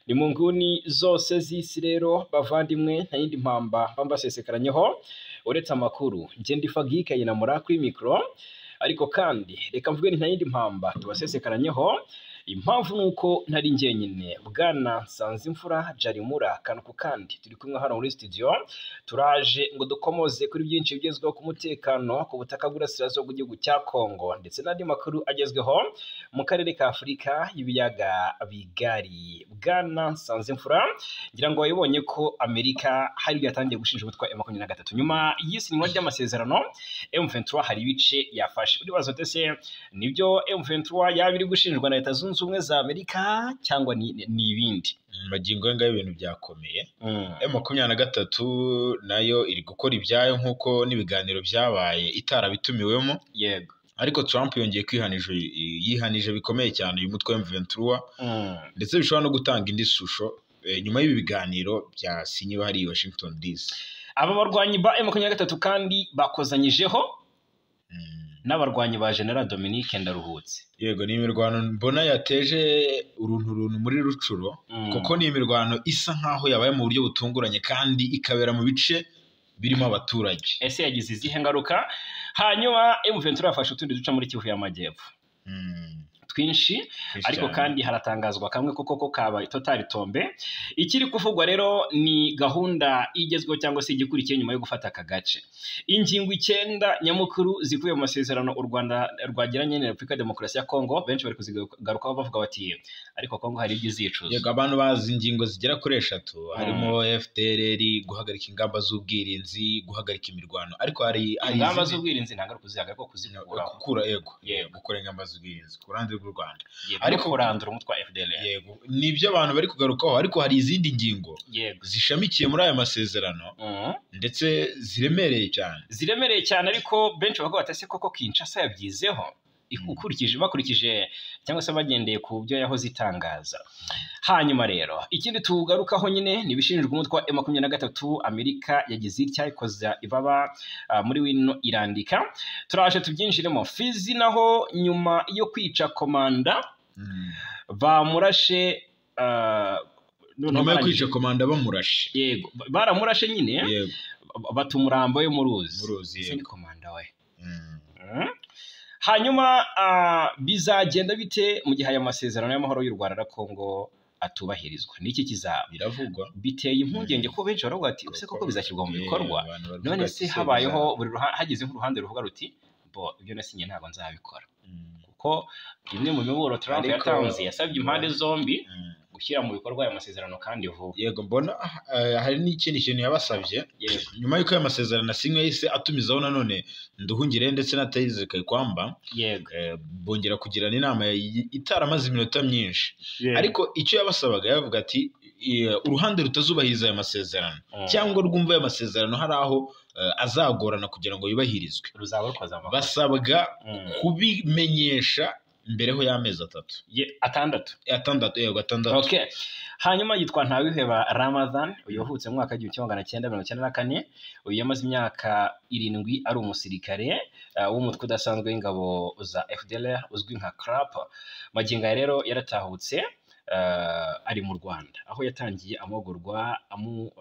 ni mu nguni zose z'isi rero bavandimwe nta yindi mpamba mbasesekaranyeho uretse amakuru njye ndi Fagike yinamura kuri mikro ariko kandi reka mvuge nta yindi mpamba tubasesekaranyeho impamvu nuko ntari njyenyine bwana Nsanzimfura Jarimura kanuko kandi turi kumwe hano muri studio turaje ngo dukomoze kuri byinshi bigezweho ku mutekano ku butaka bw'Urasirazuba bw'igihugu cya Kongo ndetse n'andi makuru agezweho mu karere ka Afurika y'ibiyaga bigari. Bwana Nsanzimfura ngira ngo wayibonye ko Amerika hari yatangiye gushinja umutwe wa M23 nyuma y'isinywa ry'amasezerano M23 hari ibice yafashe. Uribaza tese nibyo M23 yabiri gushinjwa na Leta Zunze Ubumwe za Amerika cyangwa ni ibindi magingo ngaho ibintu byakomeye. M23 nayo iri gukora ibyayo nkuko n'ibiganiro byabaye itarabitumiwemo. Yego. Ariko Trump yongeye yihanije bikomeye cyane uyu mutwe wa M23 ndetse bishobora no gutanga indi shusho nyuma y'ibi biganiro byasinyiwe hari i Washington DC. Aba barwanyi ba M23 kandi bakozanyijeho n'abarwanyi ba General Dominique Ndaruhutse. Yego, ni imirwano mbona yateje uruntu muri Rucuro kuko ni imirwano isa nkaho yabaye mu buryo butunguranye kandi ikabera mu bice birimo abaturage. Ese yagize izihe ngaruka? Hanyuma M23 yafashe utundi duca muri Kivu y'Amajyepfo twinshi ariko kandi haratangazwa kamwe koko kaba Total Tombe. Ikiri kuvugwa rero ni gahunda igezweho cyangwa se igikurikiye nyuma yo gufata aka gace. Ingingo 9 nyamukuru zikuye mu masezerano u Rwanda rwagiranye na Repubulika Demokarasi ya Kongo, benshi bari kuzigarukaho bavuga bati ariko Kongo hari ibyo izicuza. Yego, abantu bazi ingingo zigera kuri 3 harimo FDLR, guhagarika ingamba z'ubwirinzi, guhagarika imirwano, ariko hari ingamba z'ubwirinzi ntangaruka kuzihagarika ko kuzikura. Yego, gukora ingamba z'ubwirinzi ku ruhande rw'u Rwanda, ariko kurandura umutwe wa FDLR. Yego, nibyo abantu bari kugarukaho, ariko hari izindi ngingo zishamikiye muri aya masezerano ndetse ziremereye cyane ariko benshi bavuga batase koko Kinshasa yabyizeho bakurikije cyangwa se bagendeye ku byo yahoze itangaza. Hanyuma rero ikindi tugarukaho nyine nibishinjwa umutwe wa M23 Amerika yagize icyayikoza ibaba muri wino irandika. Turaje tubyinjiremo. Fizi naho nyuma yo kwica komanda bamurashe nyuma yo kwica komanda bamurashe. Yego, baramurashe nyine. Yego, batumurambo yo muruzi. Ese ni komanda we. Hanyuma bizagenda bite mu gihe aya masezerano y'amahoro y'u Rwanda na Kongo atubahirizwa? Niki kizaba biravugwa biteye impungenge ko benshi baravuga ati use koko bizashyirwa mu bikorwa. None se habayeho hagize nk'uruhande ruvuga ruti bo ibyo nasinye ntabwo nzabikora kuko bimwe mu miburo Trump yatanze yasabye impande zombi gushyira mu bikorwa aya masezerano kandi vuba. Yego, mbona hari n'ikindi kintu yabasabye nyuma y'uko aya masezerano asinywe yise atumizaho nanone Nduhungire ndetse na Taize Kayikwamba. Yego, bongera kugirana inama itaramaze iminota myinshi. Ariko icyo yabasabaga yavuga ati uruhande rutazubahiriza aya masezerano cyangwa rwumva aya masezerano hari aho azagorana kugira ngo yubahirizwe basabwa kubimenyesha mbereho y'amezi 6. Yego, 6. Okay. Hanyuma yitwa Ntawiheba Ramadhan, uyu wavutse mu mwaka w'1994. Uyu yamaze imyaka 7 ari umusirikare w'umutwe udasanzwe w'ingabo za FDLR uzwi nka CRAP. Magingo rero yaratahutse ari mu Rwanda aho yatangiye amahugurwa mu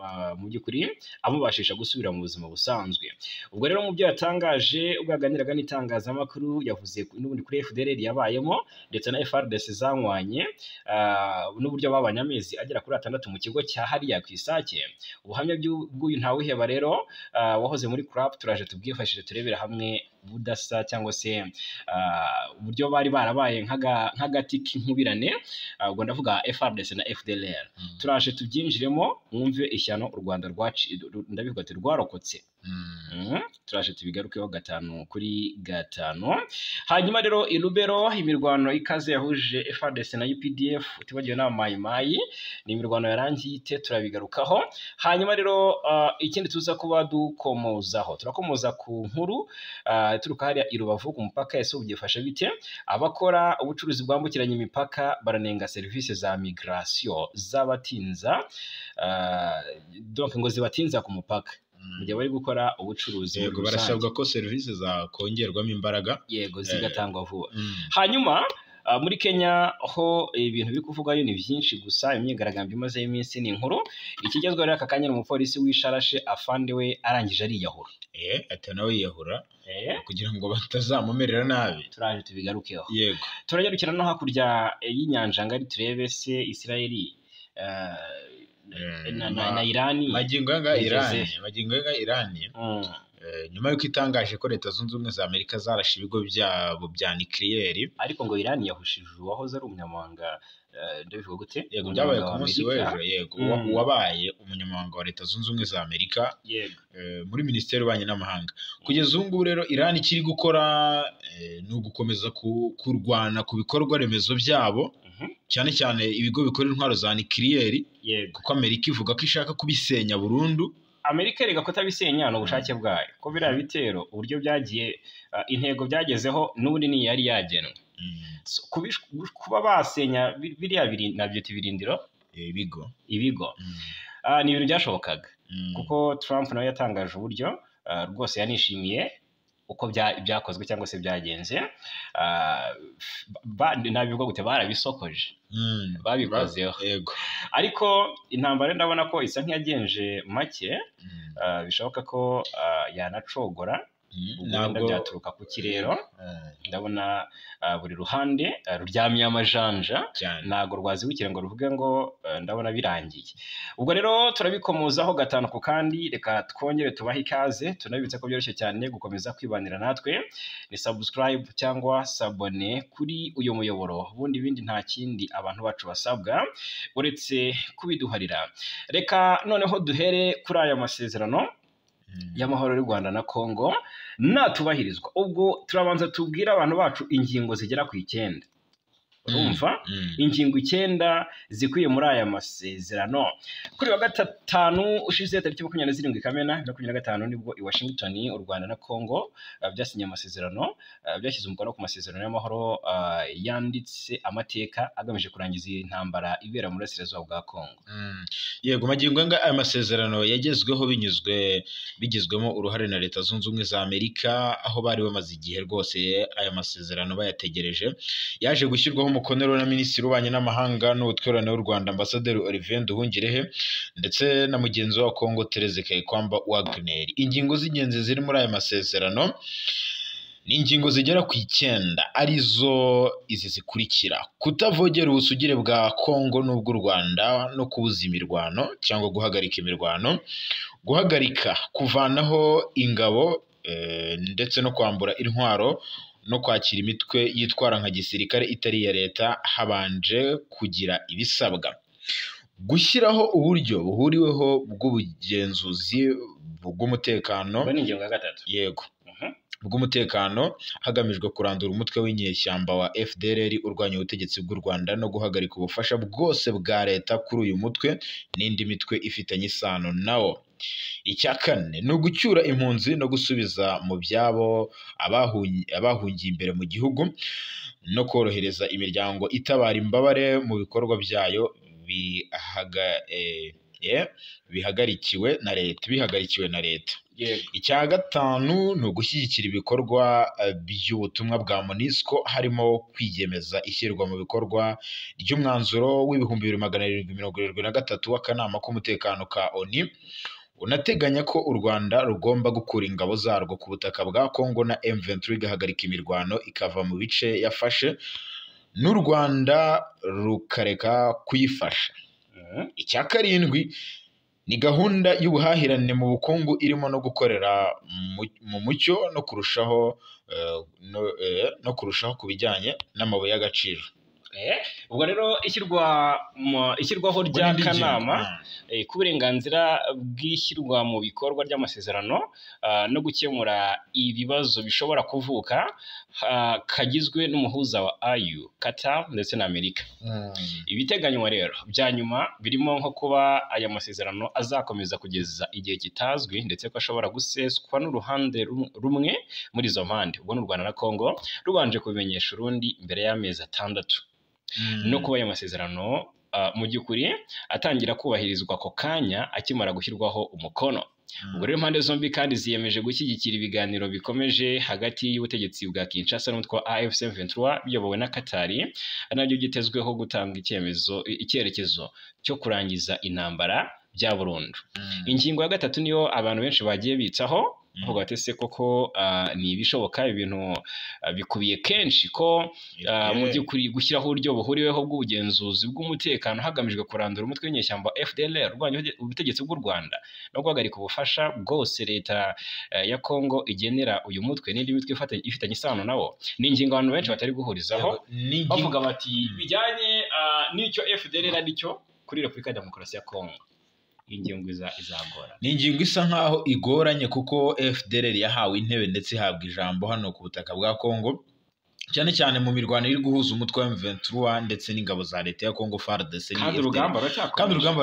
by'ukuri amubashisha gusubira mu buzima busanzwe. Ubwo rero mu byo yatangaje ubwaganiraga n'itangazamakuru yavuze n'ubundi kuri FDLR yabayemo ndetse na FARDC zanywanye n'uburyo babanye amezi agera kuri 6 mu kigo cya hariya ku Isake. Ubuhamya bw'uyu Ntawiheba rero wahoze muri CRAP turaje tubwifashije turebera hamwe budasa cyangwa se uburyo bari barabaye nk'agati k'inkubirane. Ubwo ndavuga FARDC na FDLR. Turaje tubyinjiremo mwumve ishyano u Rwanda ndabivuga ati rwarokotse. Turaje tubigarukeho 5 kuri 5. Hanyuma rero Ilubero imirwano ikaze yahuje FARDC na UPDF utibagiwe na Mayimayi ni imirwano yarangiye ite turabigarukaho. Hanyuma rero ikindi tuza kuba dukomozaho turakomoza ku nkuru turuka hariya i Rubavu ku mupaka ese ubyifashe bite? Abakora ubucuruzi bwambukiranya imipaka baranenga serivisi za migration z'abatinza donc ngo zibatinza ku mupaka mu gihe bari gukora ubucuruzi. Yego, barasabwa ko serivisi za kongerwamo imbaraga. Yego, zigatangwa vuba. Hanyuma muri Kenya ho ibintu biri kuvugwayo ni byinshi gusa imyigaragambyo imaze iminsi ni inkuru ikigezweho rero aka kanya umupolisi w'isharashe afande we arangije ariyahura ati nawe yiyahura kugira ngo batazamumerera nabi. Turaje tubigarukeho. Yego. Turajya no hakurya y'inyanja ngari turebe se Israeli na Irani. Magingo ya Irani nyuma yuko itangaje ko Leta Zunze Ubumwe za Amerika zarashe ibigo byabo bya nucleaire, ariko ngo Irani yahushije uwahoze ari umunyamabanga ndabivuga gute? Yego, byabaye ku munsi w'ejo. Yego, wabaye umunyamabanga wa Leta Zunze Ubumwe za Amerika muri Minisiteri y'Ububanyi n'Amahanga. Kugeza ubu ngubu rero Irani ikiri gukora ni ugukomeza kurwana ku bikorwa remezo byabo, cyane cyane ibigo bikora intwaro za nucleaire, kuko Amerika ivuga ko ishaka kubisenya burundu. Amerika erega ko tabisenya no ubushake bwayo, ko biriya bitero uburyo byagiye intego byagezeho n'ubundi ni yari yagenwe. Kuba basenya biriya nabyo tibirindiro ibigo ni ibintu byashobokaga, kuko Trump nawe yatangaje uburyo rwose yanishimiye uko byakozwe cyangwa se byagenze. Nabivuga gute, barabisokoje, babikozeho. Ariko intambara ndabona ko isa nk'iyagenje make, bishoboka ko yanacogora. Ubwo byaturuka ku kirero, ndabona buri ruhande ruryamye amajanja, ntago rwazibukire ngo ruvuge ngo ndabona birangiye. Ubwo rero turabikomozaho gatanu ku kandi, reka twongere tubahe ikaze, tunabibutse ko byoroshye cyane gukomeza kwibanira natwe. Ni subscribe cyangwa sabone kuri uyu muyoboro, ubundi bindi nta kindi abantu bacu basabwa uretse kubiduharira. Reka noneho duhere kuri aya masezerano y'amahoro y'u Rwanda na Congo natubahirizwa. Ubwo turabanza tubwira abantu bacu ingingo zigera ku 9. Urumva? Ingingo 9 zikwiye muri aya masezerano. Kuri wa gatanu ushize tariki 27 Kamena 2025 nibwo i Washington u Rwanda na Congo byasinye amasezerano, byashyize umukono ku masezerano y'amahoro yanditse amateka agamije kurangiza intambara ibera muri Burasirazuba bwa Congo. Yego, magingo anga aya masezerano yagezweho bigizwemo uruhare na Leta Zunze Ubumwe za Amerika, aho bari bamaze igihe rwose aya masezerano bayategereje. Yaje gushyirwaho umukono na Minisitiri w'Ububanyi n'Amahanga n'Ubutwererane w'u Rwanda Ambasaderi Olivier Nduhungirehe ndetse na mugenzi wa Congo Therese Kayikwamba Wagner. Ingingo z'ingenzi ziri muri aya masezerano ni ingingo zigera ku 9, arizo izi zikurikira: kutavogera ubusugire bwa Congo n'ubw'u Rwanda no kubuza imirwano cyangwa guhagarika imirwano, guhagarika kuvanaho ingabo ndetse no kwambura intwaro no kwakira imitwe yitwara nka gisirikare itari ya leta habanje kugira ibisabwa, gushyiraho uburyo buhuriweho bw'ubugenzuzi bw'umutekano yego bw'umutekano hagamijwe kurandura umutwe w'inyeshyamba wa FDLR urwanya ubutegetsi bw'u Rwanda no guhagarika ubufasha bwose bwa leta kuri uyu mutwe n'indi mitwe ifitanye isano nawo. Icya kane ni ugucyura impunzi no gusubiza mu byabo abahungiye imbere mu gihugu no korohereza imiryango itabara imbabare mu bikorwa byayo bihagarikiwe na leta. Icya gatanu ni ugushyigikira ibikorwa by'ubutumwa bwa MONUSCO, harimo kwiyemeza ishyirwa mu bikorwa ry'umwanzuro w'2773 w'akanama k'umutekano ka ONU unateganya ko u Rwanda rugomba gukura ingabo zarwo ku butaka bwa Congo na M23 igahagarika imirwano ikava mu bice yafashe n'u Rwanda rukareka kuyifasha. Icya karindwi ni gahunda y'ubuhahirane mu bukungu irimo no gukorera mu mucyo no kurushaho ku bijyanye n'amabuye y'agaciro. Ubwo rero ishyirwaho ry'akanama k'uburenganzira bw'ishyirwa mu bikorwa ry'amasezerano no gukemura ibibazo bishobora kuvuka kagizwe n'umuhuza wa AU, Qatar ndetse na Amerika. Ibiteganywa rero bya nyuma birimo nko kuba aya masezerano azakomeza kugeza igihe kitazwi, ndetse ko ashobora guseswa n'uruhande rumwe muri izo mpande, ubwo n'u Rwanda na Congo rubanje kubimenyesha urundi mbere y'amezi 6, no kuba aya masezerano mu by'ukuri atangira kubahirizwa ako kanya akimara gushyirwaho umukono. ubwo rero impande zombi kandi ziyemeje gushyigikira ibiganiro bikomeje hagati y'ubutegetsi bwa Kinshasa n'umutwe wa AFC M23 biyobowe na Qatar, ari nabyo byitezweho gutanga icyerekezo cyo kurangiza intambara bya burundu. Ingingo ya gatatu niyo abantu benshi bagiye bitsaho avuga ati se koko ni ibishoboka ibintu bikubiye kenshi ko mu by'ukuri gushyiraho uburyo buhuriweho bw'ubugenzuzi bw'umutekano hagamijwe kurandura umutwe w'inyeshyamba FDLR urwanya ubutegetsi bw'u Rwanda no guhagarika ubufasha bwose leta ya Congo igenera uyu mutwe n'indi mitwe ifitanye isano nawo. Ni ingingo abantu benshi batari guhurizaho bavuga bati bijyanye n'icyo FDLR ari cyo kuri Repubulika ya Demokarasi ya Congo. Ingingo izagora. Ni ingingo isa nkaho igoranye kuko FDLR yahawe intebe ndetse ihabwa ijambo hano ku butaka bwa Congo, cyane cyane mu mirwano iri guhuza umutwe wa M23 ndetse n'ingabo za leta ya Congo FARDC. Kandi urugamba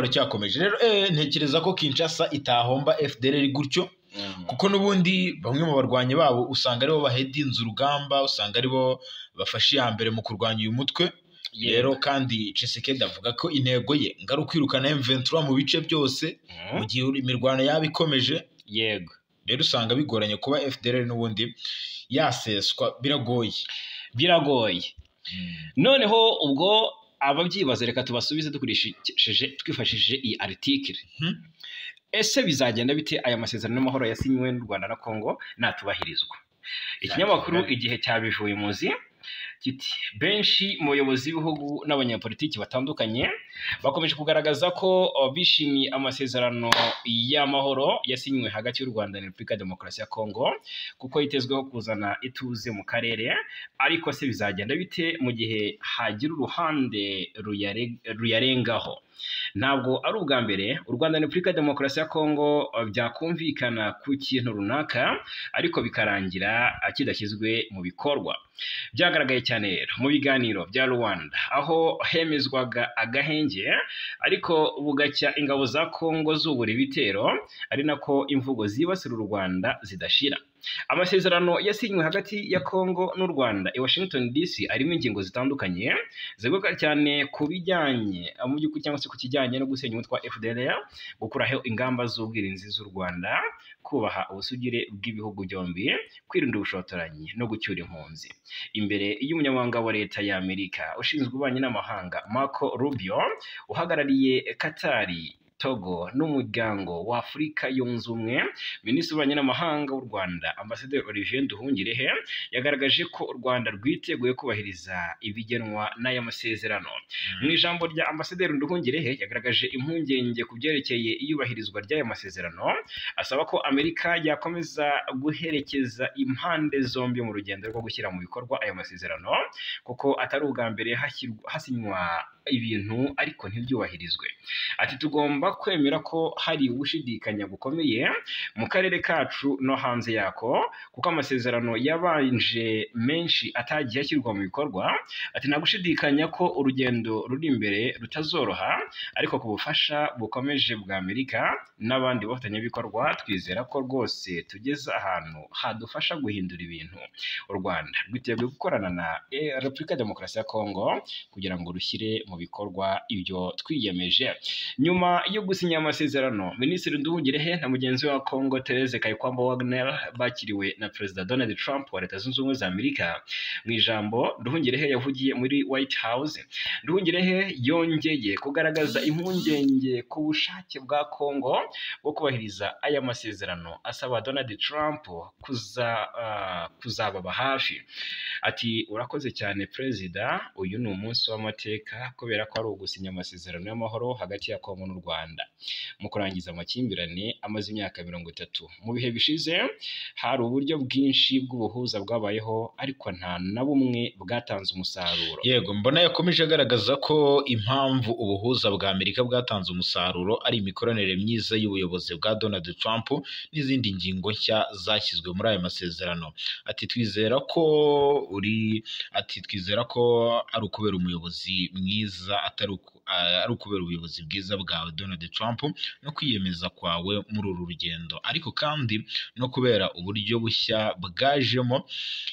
ruracyakomeje. Rero ntekereza ko Kinshasa itahomba FDLR gutyo, kuko n'ubundi bamwe mu barwanyi babo usanga aribo bahedinze urugamba, usanga aribo bafashe iya mbere mu kurwanya uyu mutwe. Rero kandi Tshisekedi avuga ko intego ye ngari kwirukana M23 mu bice byose mu gihe imirwano yaba ikomeje. Yego, rero usanga bigoranye kuba FDLR n'ubundi yaseswa, biragoye. Noneho ubwo ababyibaza reka tubasubize twifashishije iyi article. Ese bizagenda bite aya masezerano y'amahoro yasinywe n'u Rwanda na Congo natubahirizwa? Ikinyamakuru Igihe cyabivuye muzi kiti benshi mu bayobozi b'ibihugu n'abanyapolitiki batandukanye bakomeje kugaragaza ko bishimiye amasezerano y'amahoro yasinywe hagati y'u Rwanda na Repubulika ya Demokarasi ya Congo kuko yitezweho kuzana ituze mu karere. Ariko se bizagenda bite mu gihe hagira uruhande ruyarengaho? Ntabwo ari ubwa mbere u Rwanda na Repubulika ya Demokarasi ya Congo byakumvikana ku kintu runaka ariko bikarangira kidashyizwe mu bikorwa. Byagaragaye cyane rero mu biganiro bya Rwanda aho hemezwaga agahenge ariko bugacya ingabo za Congo zubura ibitero, ari nako imvugo zibasira u Rwanda zidashira. Amasezerano yasinywe hagati ya Congo n'u Rwanda i Washington DC arimo ingingo zitandukanye zivuga cyane ku bijyanye mu by'ukuri cyangwa se ku kijyanye no gusenya umutwe wa FDLR, gukuraho ingamba z'ubwirinzi z'u Rwanda, kubaha ubusugire bw'ibihugu byombi, kwirinda ubushotoranyi no gucyura impunzi. Imbere y'umunyamabanga wa leta ya Amerika ushinzwe ububanyi n'amahanga Marco Rubio, uhagarariye Qatar, Togo n'umuryango wa Afurika yunze ubumwe, Minisitiri w'ububanyi n'amahanga w'u Rwanda Ambasaderi Olivier Nduhungirehe yagaragaje ko u Rwanda rwiteguye kubahiriza ibigenwa n'aya masezerano. Mu ijambo rya Ambasaderi Nduhungirehe yagaragaje impungenge ku byerekeye iyubahirizwa ry'aya masezerano, asaba ko Amerika yakomeza guherekeza impande zombi mu rugendo rwo gushyira mu bikorwa aya masezerano kuko atari ubwa mbere hasinywa ibintu ariko ntibyubahirizwe. Ati tugomba kwemera ko hari ubushidikanya bukomeye mu karere kacu no hanze yako kuko amasezerano yabanje menshi atagiye ashyirwa mu bikorwa. Ati nta gushidikanya ko urugendo ruri imbere rutazoroha ariko ku bufasha bukomeje bwa Amerika n'abandi bafatanyabikorwa twizera ko rwose tugeze ahantu hadufasha guhindura ibintu. U Rwanda rwiteguye gukorana na Repubulika ya Demokarasi ya Congo kugira ngo rushyire mu bikorwa ibyo twiyemeje. Nyuma yo gusinya amasezerano, Minisitiri Nduhungirehe na mugenzi wa Congo Therese Kayikwamba Wagner bakiriwe na Perezida Donald Trump wa Leta Zunze Ubumwe za Amerika. Mu ijambo Nduhungirehe yavugiye muri White House, Nduhungirehe yongeye kugaragaza impungenge ku bushake bwa Congo bwo kubahiriza aya masezerano, asaba Donald Trump kuzababa hafi. Ati urakoze cyane Perezida, uyu ni umunsi w'amateka kubera ko ari ugusinya amasezerano y'amahoro hagati ya Congo n'u Rwanda mu kurangiza amakimbirane amaze imyaka 30. Mu bihe bishize hari uburyo bwinshi bw'ubuhuza bwabayeho ariko nta na bumwe bwatanze umusaruro. Yego, mbona yakomeje agaragaza ko impamvu ubuhuza bwa Amerika bwatanze umusaruro ari imikoranire myiza y'ubuyobozi bwa Donald Trump n'izindi ngingo nshya zashyizwe muri aya masezerano. Ati twizera ko ari ukubera umuyobozi mwiza ari ukubera ubuyobozi bwiza bwawe Donald Trump no kwiyemeza kwawe muri uru rugendo, ariko kandi no kubera uburyo bushya bwajemo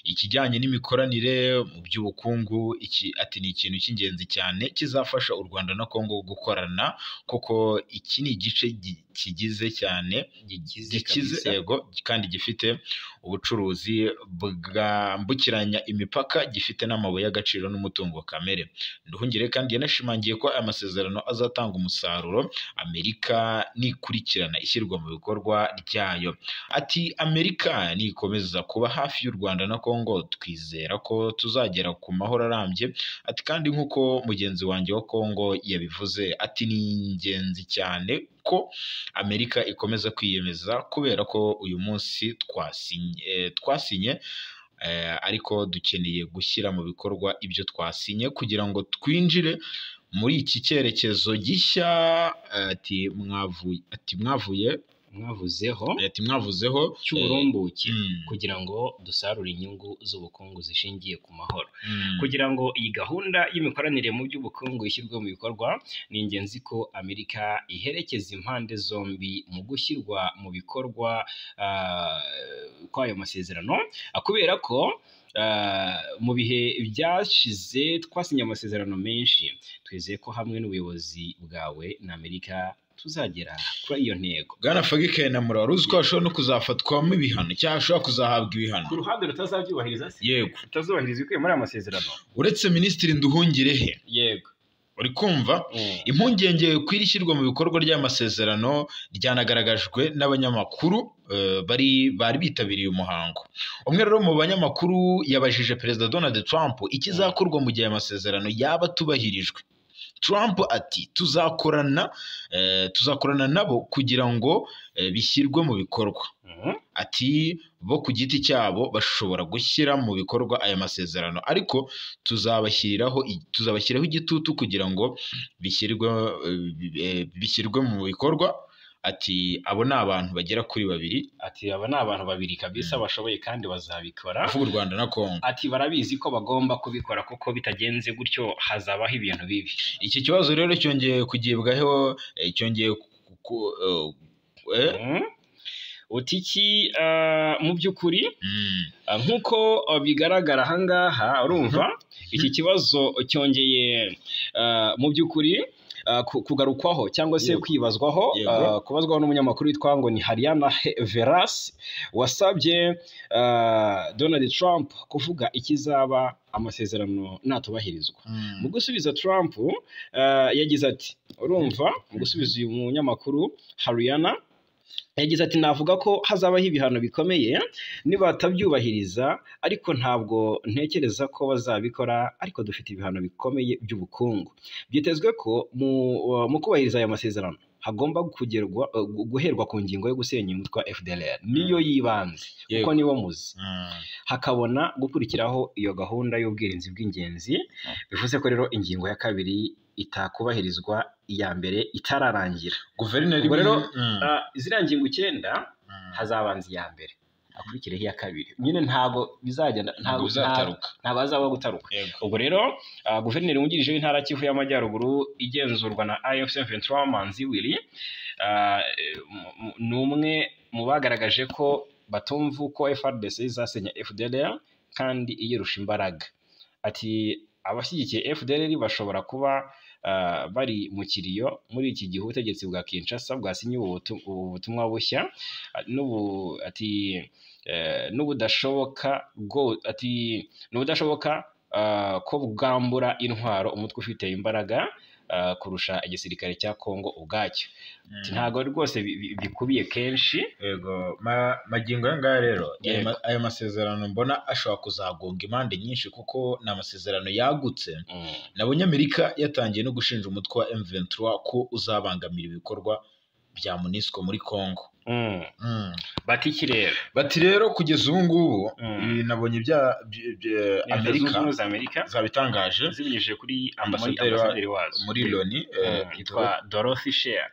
ikijyanye n'imikoranire mu by'ubukungu. Ati ni ikintu cy'ingenzi cyane kizafasha u Rwanda na Congo gukorana, kuko iki ni igice kigize cyane gikize yego kandi gifite ubucuruzi bwambukiranya imipaka, gifite n'amabuye y'agaciro n'umutungo kamere. Nduhungire kandi yanashimangiye ko aya masezerano azatanga umusaruro Amerika nikurikirana ishyirwa mu bikorwa ryayo. Ati Amerika nikomeza kuba hafi y'u Rwanda na Congo, twizera ko tuzagera ku mahoro arambye. Ati kandi nk'uko mugenzi wanjye wa Congo yabivuze, ati ni ingenzi cyane ko Amerika ikomeza kwiyemeza, kubera ko uyu munsi twasinye ariko dukeneye gushyira mu bikorwa ibyo twasinye kugira ngo twinjire muri iki cyerekezo gishya. Ati mwavuzeho cy'uburumbuke kugira ngo dusarure inyungu z'ubukungu zishingiye ku mahoro. Kugira ngo iyi gahunda y'imikoranire mu by'ubukungu ishyirwe mu bikorwa, ni ingenzi ko Amerika iherekeza impande zombi mu gushyirwa mu bikorwa kw'ayo masezerano, kubera ko mu bihe byashize twasinye amasezerano menshi. Twizeye ko hamwe n'ubuyobozi bwawe na Amerika tuzagera kuri iyo ntego. Bwana Fagike na Mura, uzi ko hashobora no kuzafatwamo ibihano cyangwa hashobora kuzahabwa ibihano ku ruhande rutazabyubahiriza se? Yego, rutazubahiriza ibikubiye muri aya masezerano. Uretse Minisitiri Nduhungirehe, yego, uri kumva impungenge ku ishyirwa mu bikorwa ry'amasezerano ryanagaragajwe n'abanyamakuru bari bitabiriye umuhango. Umwe rero mu banyamakuru yabajije Perezida Donald Trump ikizakorwa mu gihe aya masezerano yaba atubahirijwe. Trump ati tuzakorana nabo kugira ngo bishyirwe mu bikorwa. Ati bo ku giti cyabo bashobora gushyira mu bikorwa aya masezerano, ariko tuzabashyiriraho igitutu kugira ngo bishyirwe mu bikorwa. Ati abo ni abantu bagera kuri babiri. Ati aba ni abantu babiri kabisa bashoboye kandi bazabikora. Avuga u Rwanda na Congo. Ati barabizi ko bagomba kubikora, kuko bitagenze gutyo hazabaho ibintu bibi. Iki kibazo rero cyongeye kugibwaho, utiki mu by'ukuri nk'uko bigaragara ahangaha, urumva iki kibazo cyongeye mu by'ukuri kugarukwaho cyangwa se kwibazwaho, kubazwaho n'umunyamakuru witwa ngo ni Hariana Veras, wasabye Donald Trump kuvuga ikizaba amasezerano natubahirizwa. Mu gusubiza Trump yagize ati, urumva, mu gusubiza uyu munyamakuru Hariana yagize ati navuga ko hazabaho ibihano bikomeye nibatabyubahiriza, ariko ntabwo ntekereza ko bazabikora, ariko dufite ibihano bikomeye by'ubukungu. Byitezwe ko mu kubahiriza aya masezerano hagomba guherwa ku ngingo yo gusenya umutwe wa FDLR, niyo yibanze kuko niwo muzi, hakabona gukurikiraho iyo gahunda y'ubwirinzi bw'ingenzi. Bivuze ko rero ingingo ya kabiri itakubahirizwa, iya mbere itararangira. Guverineri rero ziriya ngingo 9 hazabanza iya mbere, akurikireho iya kabiri. Nyine ntago bizagenda, ntago hazaba gutaruka. Ubwo rero guverineri wungirije w'intara Kivu y'Amajyaruguru igenzurwa na AFC 23 Manzi Willy, ni umwe mu bagaragaje ko batumva uko FARDC izasenya FDLR kandi iyirusha imbaraga. Ati abashyigikiye FDLR bashobora kuba bari mu kiriyo muri iki gihe ubutegetsi bwa Kinshasa bwasinye ubutumwa bushya, n'ubudashoboka ko bwambura intwaro umutwe ufite imbaraga kurusha igisirikare cya Congo ubwacyo. Ntabwo rwose bikubiye kenshi. Yego, magingo y'angaya rero aya masezerano mbona ashobora kuzagonga impande nyinshi, kuko ni amasezerano yagutse. Nabonye Amerika yatangiye no gushinja umutwe wa M23 ko uzabangamira ibikorwa bya MONUSCO muri Congo. Bati rero kugeza ubu ngubu nabonye Amerika zabitangaje zibinyujije kuri ambasaderi wazo muri Loni yitwa Dorothy Shea.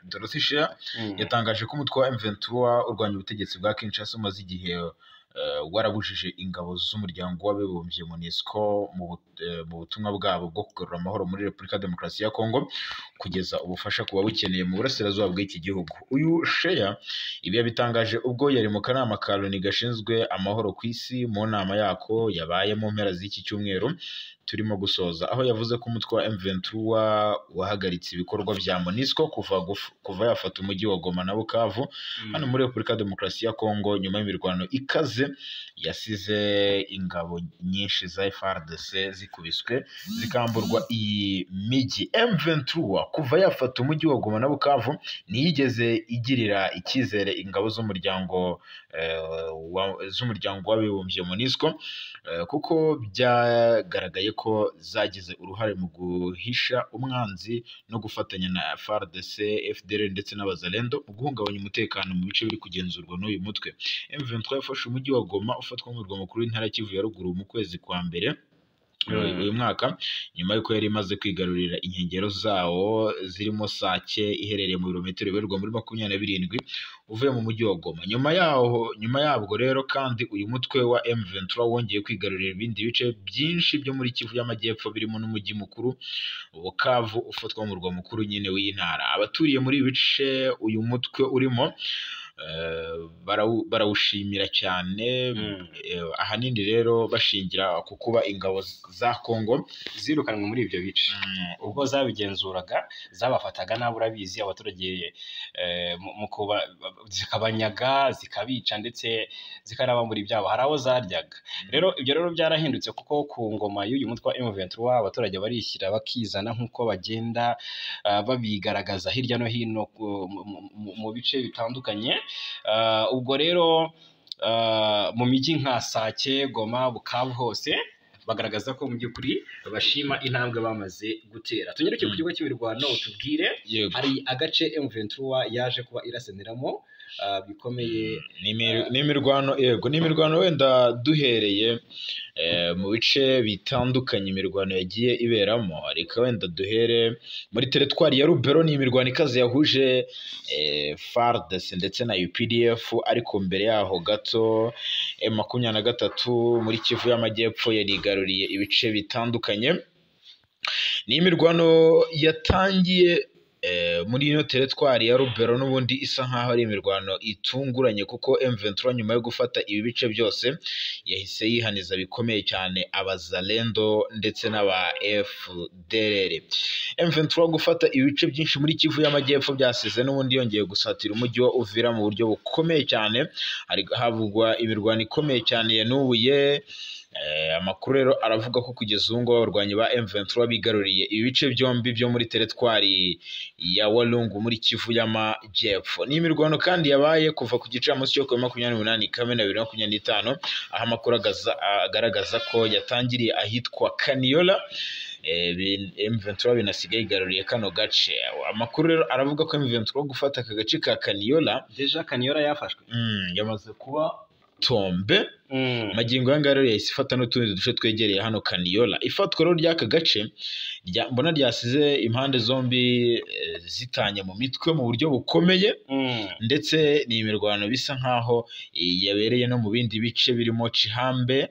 Yatangaje ko umutwe wa M23 urwanya ubutegetsi bwa Kinshasa umaze igihe warabujije ingabo z'umuryango w'abibumbye MONUSCO mu butumwa bwabo bwo kugarura amahoro muri Repubulika ya Demokarasi ya Kongo kugeza ubufasha kuba bukeneye mu burasirazuba bw'iki gihugu. Uyu Sheya ibi yabitangaje ubwo yari mu kanama ka Loni gashinzwe amahoro ku isi mu nama yako yabaye mu mpera z'iki cyumweru turimo gusoza, aho yavuze ko umutwe wa M23 wahagaritse ibikorwa bya MONUSCO kuva yafata umujyi wa Goma na Bukavu hano muri Repubulika ya Demokarasi ya Kongo nyuma y'imirwano ikaze yasize ingabo nyinshi za FARDC zikubiswe zikamburwa iyi miji. M23 kuva yafata umujyi wa Goma na Bukavu ntiyigeze igirira icyizere ingabo z'umuryango w'abibumbye MONUSCO kuko byagaragaye ko zagize uruhare mu guhisha umwanzi no gufatanya na FARDC, FDLR ndetse n'abazalendo mu guhungabanya umutekano mu bice biri kugenzurwa n'uyu mutwe. M23 yafashe umujyi wa Goma ufatwa nk'umurwa mukuru w'intara Kivu ya ruguru mu kwezi kwa mbere uyu mwaka, nyuma y'uko yari imaze kwigarurira inkengero zawo zirimo Sake iherereye mu birometero bibarirwa muri 27 uvuye mu mujyi wa Goma. Nyuma yabwo rero kandi uyu mutwe wa M23 wongeye kwigarurira ibindi bice byinshi byo muri Kivu y'Amajyepfo birimo n'umujyi mukuru Bukavu ufatwa nk'umurwa mukuru nyine w'iyi ntara. Abaturiye muri ibi bice uyu mutwe urimo barawushimira cyane, ahanini rero bashingira ku kuba ingabo za Kongo zirukanwe muri ibyo bice ubwo zabigenzuraga zabafataga nabi. Urabizi abaturage mu kuba zikabanyaga zikabica ndetse zikarabambura ibyabo, hari abo zaryaga. Rero ibyo rero byarahindutse kuko ku ngoma y'uyu mutwe wa M23 abaturage barishyira bakizana nk'uko bagenda babigaragaza hirya no hino mu bice bitandukanye. Ubwo rero mu mijyi nka Sake, Goma, Bukavu hose bagaragaza ko mu by'ukuri bashima intambwe bamaze gutera. Tunyuruke ku kigo cy'imirwano utubwire hari agace M23 yaje kuba irasenderamo bikomeye n'imirwano wenda duhereye mu bice bitandukanye imirwano yagiye iberamo. Ariko wenda duhere muri teritwari ya Rubero, ni imirwano ikaze yahuje FARDC ndetse na UPDF, ariko mbere yaho gato M23 muri Kivu y'Amajyepfo yarigaruriye ibice bitandukanye. Ni imirwano yatangiye muri ino teritwari ya Rubero n'ubundi isa nkaho ari imirwano itunguranye kuko M23 nyuma yo gufata ibi bice byose yahise yihaniza bikomeye cyane abazalendo ndetse n'aba FDLR. M23 gufata ibice byinshi muri Kivu y'Amajyepfo byasize n'ubundi yongeye gusatira umujyi wa Uvira mu buryo bukomeye cyane, havugwa imirwano ikomeye cyane yanubuye. Amakuru rero aravuga ko kugeza ubu ngubu abarwanyi ba M23 bigaruriye ibice byombi byo muri teritwari ya Walungu muri Kivu y'Amajyepfo. Ni imirwano kandi yabaye kuva ku gicamunsi cyo ku 28 Kamena 2025, aho amakuru agaragaza ko yatangiriye ahitwa Kaniola. M23 binasigaye igaruriye kano gace. Amakuru rero aravuga ko M23 gufata aka gace ka Kaniola, deja Kaniola yafashwe yamaze kuba tombe magingo yanga rero yahise ifata n'utundi duce twegereye hano Kaniola. Ifatwa rero ry'aka gace mbona ryasize impande zombi zitanye mu mitwe mu buryo bukomeye, ndetse ni imirwano bisa nkaho yabereye no mu bindi bice birimo Chihambe,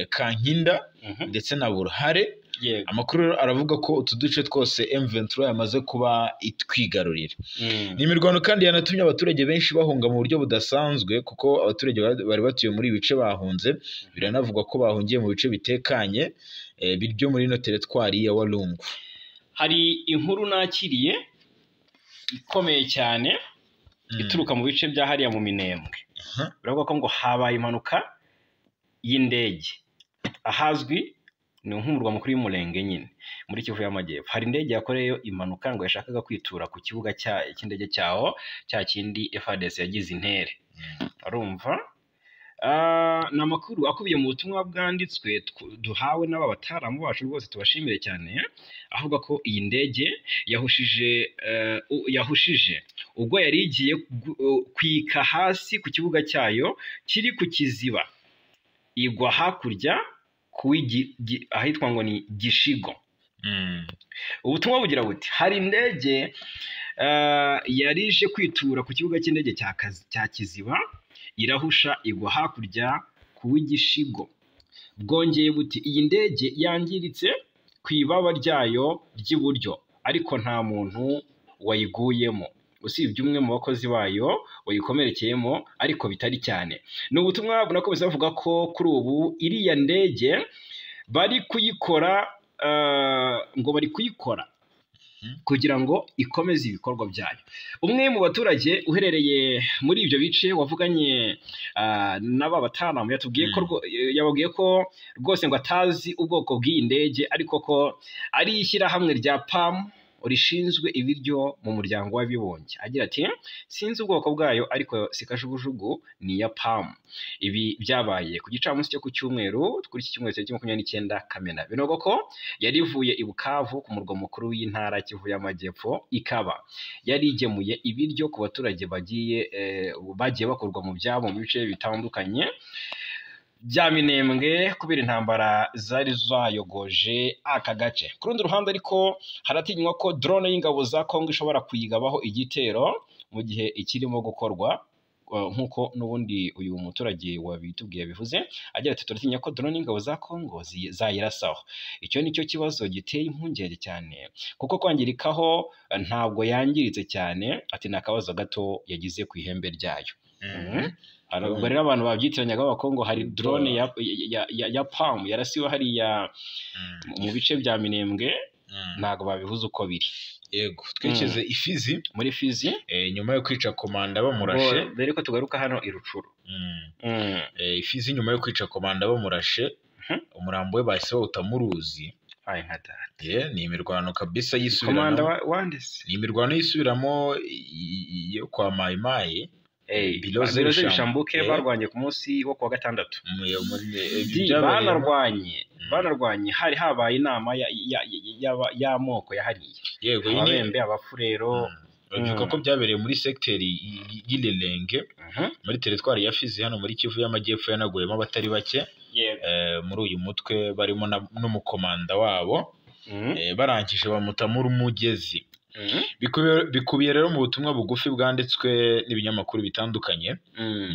Kankinda ndetse na Buruhare. Amakuru rero aravuga ko utu duce twose M23 yamaze kuba itwigarurira. Ni imirwano kandi yanatumye abaturage benshi bahunga mu buryo budasanzwe kuko abaturage bari batuye muri ibice bahunze, biranavugwa ko bahungiye mu bice bitekanye biryo muri ino teritwari ya Walungu. Hari inkuru nakiriye ikomeye cyane ituruka mu bice bya hariya mu Minembwe. Biravuga ko ngo habaye impanuka y'indege ahazwi ni nk'umurwa mukuru w'Umurenge nyine muri Kivu y'Amajyepfo. Hari indege yakoreyeyo impanuka ngo yashakaga kwitura ku kibuga cy'indege cyaho cya kindi FARDC yagize intere. Arumva ni amakuru akubiye mu butumwa bwanditswe duhawe n'aba bataramu bacu, rwose tubashimire cyane, avuga ko iyi ndege yahushije ubwo yari igiye kwika hasi ku kibuga cyayo kiri ku kiziba, igwa hakurya ahitwa ngo ni Gishigo. Ubutumwa bugira buti hari indege yari ije kwitura ku kibuga cy'indege cya Kiziba, irahusha igwa hakurya ku w'igishigo. Bwongeye buti iyi ndege yangiritse ku ibaba ryayo ry'iburyo ariko nta muntu wayiguyemo usibye umwe mu bakozi bayo wayikomerekeyemo ariko bitari cyane. Ni ubutumwa bunakomeza bavuga ko kuri ubu iriya ndege bari kuyikora kugira ngo ikomeze ibikorwa byayo. Umwe mu baturage uherereye muri ibyo bice wavuganye n'aba batanamu yababwiye ko rwose ngo atazi ubwoko bw'iyi ndege ariko ko ari ishyirahamwe rya PAM rishinzwe ibiryo mu muryango w'abibumbye. Agira ati sinzi ubwoko bwayo ariko si kajugujugu ni iya PAM. Ibi byabaye ku gicamunsi cyo ku cyumweru kuri iki cyumweru cya 29 Kamena. Binogo ko yari ivuye i Bukavu ku murwa mukuru w'intara Kivu y'Amajyepfo, ikaba yari igemuye ibiryo ku baturage bagiye bakurwa mu byabo mu bice bitandukanye bya Minembwe kubera intambara zari zayogoje aka gace. Ku rundi ruhande ariko haratinywa ko drone y'ingabo za Kongo ishobora kuyigabaho igitero mu gihe ikirimo gukorwa, nk'uko n'ubundi uyu muturage wabitubwiye bivuze. Agira ati turatinya ko drone y'ingabo za Kongo zayirasaho. Icyo nicyo kibazo giteye impungenge cyane kuko kwangirikaho ntabwo yangiritse cyane, ati ni akabazo gato yagize ku ihembe ryayo. Ubwo rero abantu babyitiranya b'Abakongo hari drone ya PAM yarasiwe hariya mu bice bya Minembwe, ntabwo babivuze uko biri. Yego, twekeze Ifizi, muri Fizi nyuma yo kwica komanda bamurashe. Dore ko tugaruka hano i Rucuru. Ifizi nyuma yo kwica komanda bamurashe, umurambo we bahise bawuta mu ruzi. Ni imirwano kabisa yisubiramo. Komanda wandese ni imirwano yisubiramo yo kwa Mai Mai. Biroze bishambuke barwanye ku munsi wo kuwa gatandatu. Banarwanye hari habaye inama y'amoko yahariye. Yego, Ababembe, Abafurero. Bivuga ko byabereye muri sekiteri y'Ilelenge muri teritwari ya Fizi hano muri Kivu y'Amajyepfo, yanaguyemo abatari bake muri uyu mutwe barimo n'umukomanda wabo. Barangije bamuta muri umugezi. Bikubiye rero mu butumwa bugufi bwanditswe n'ibinyamakuru bitandukanye,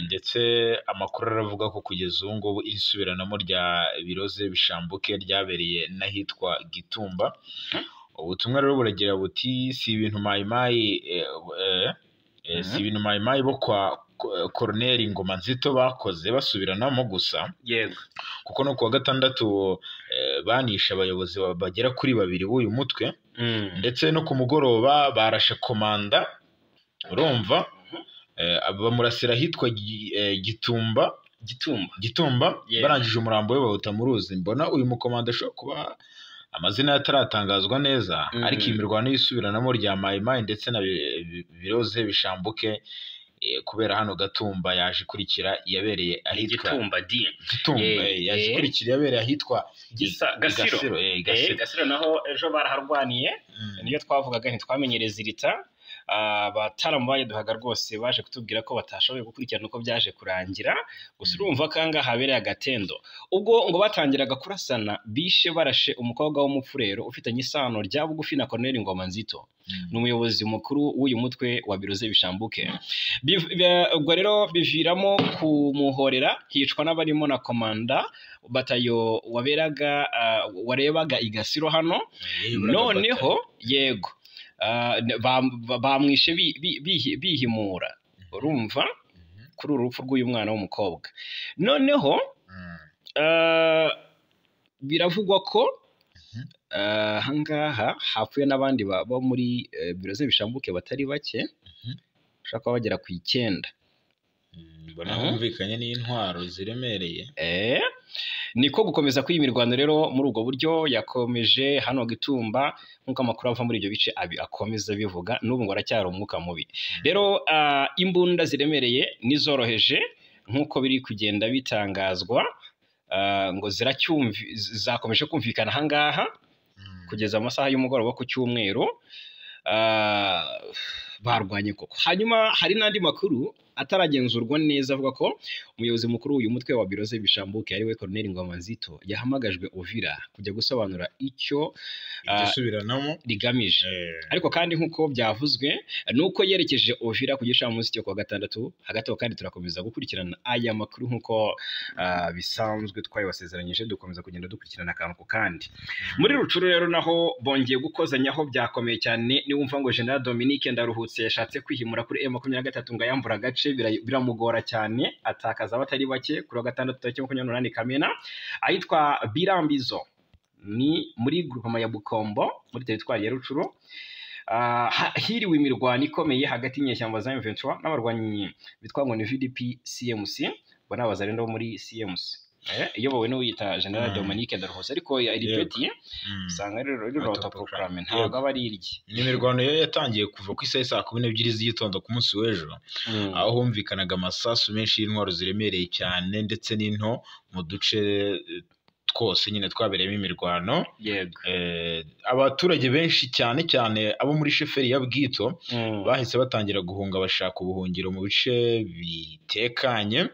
ndetse amakuru aravuga ko kugeza ubu ngubu isubiranamo rya Biroze bishambuke ryabereye n'ahitwa Gitumba. Ubutumwa rero buragira buti si ibintu Mai Mai bo kwa Colonel Ngoma Nzito bakoze basubiranamo gusa, kuko no kuwa gatandatu banisha abayobozi bagera kuri 2 b'uyu mutwe, ndetse no ku mugoroba barashe komanda, urumva, bamurasira hitwa Gitumba, barangije umurambo we bawuta mu ruzi. Mbona uyu mukomanda ashobora kuba amazina yataratangazwa neza, ariko imirwano y'isubiranamo rya Mai Mai ndetse na Biroze bishambuke kubera hano Gatumba yaje kurikira yabereye ahitwa yaje kurikira yabereye ahitwa Gasiro. Naho ejo baraharwaniye, niyo twavugaga ntitwamenyereza irita. Bataramubaye duhaga rwose baje kutubwira ko batashoboye gukurikirana uko byaje kurangira, gusa urumva kanga habereye agatendo. Ubwo ngo batangiraga kurasana bishe barashe umukobwa w'umufurero ufitanye isano rya bugufi na Colonel Ngoma Nzito, ni umuyobozi mukuru w'uyu mutwe wa Biroze bishambuke. Ubwo rero biviramo kumuhorera, hicwa n'abarimo na komanda batayo warebaga igasiro hano. Noneho yego bamwishe bihimura, urumva, kuri urupfu rw'uyu mwana w'umukobwa. Noneho biravugwa ko ahangaha hapfuye n'abandi bo muri Biroze bishambuke batari bake, ushaka kuba bagera ku 9. Mbona humvikanye n'intwaro ziremereye. Niko gukomeza kw'iyi mirwano rero muri ubwo buryo yakomeje hano Gitumba, nk'uko amakuru ava muri ibyo bice akomeza bivuga, n'ubu ngo aracyari umwuka mubi. Rero imbunda ziremereye n'izoroheje nk'uko biri kugenda bitangazwa, ngo zakomeje kumvikana ahangaha kugeza amasaha y'umugoroba ku cyumweru. barwanye koko. Hanyuma hari n'andi makuru ataragenzurwa neza avuga ko umuyobozi mukuru uyu mutwe wa Biroze Bishambuke ariwe Colonel Ngwamanzito yahamagajwe Uvira kujya gusobanura icyo igisubiranamo rigamije. Ariko kandi nkuko byavuzwe nuko yerekeje Uvira ku gicamunsi cyo kwa gatandatu. Hagati aho kandi turakomeza gukurikirana aya makuru nkuko bisanzwe twayibasezeranyije, dukomeza kugenda dukurikirana akantu kandi. Muri Rucuru rero naho bongeye gukozanyaho byakomeye cyane. Niwumva ngo General Dominique Ndaruhutse yashatse kwihimura kuri M23 ngo yambura agace biramugora cyane, atakaza abatari bake kuri gatandatu tariki 28 Kamena ahitwa Birambizo ni muri groupement ya Bukombo muri territoire ya Rucuru. Hiriwe imirwano ikomeye hagati y'inyeshyamba za M23 n'abarwanyi bitwa ngo ni VDP CMC, bona abazarendo muri CMC iyobowe n'uwita General Dominique Ndaruhutse, ariko iripeti usanga rero autoproclame ntabwo aba ari irye. Ni imirwano yo yatangiye kuva ku isaha saa 12 z'igitondo ku munsi w'ejo, aho humvikanaga amasasu menshi y'intwaro ziremereye cyane ndetse n'into mu duce twose nyine twabereyemo imirwano. Abaturage benshi cyane cyane abo muri sheferi ya Bwito bahise batangira guhunga bashaka ubuhungiro mu bice bitekanye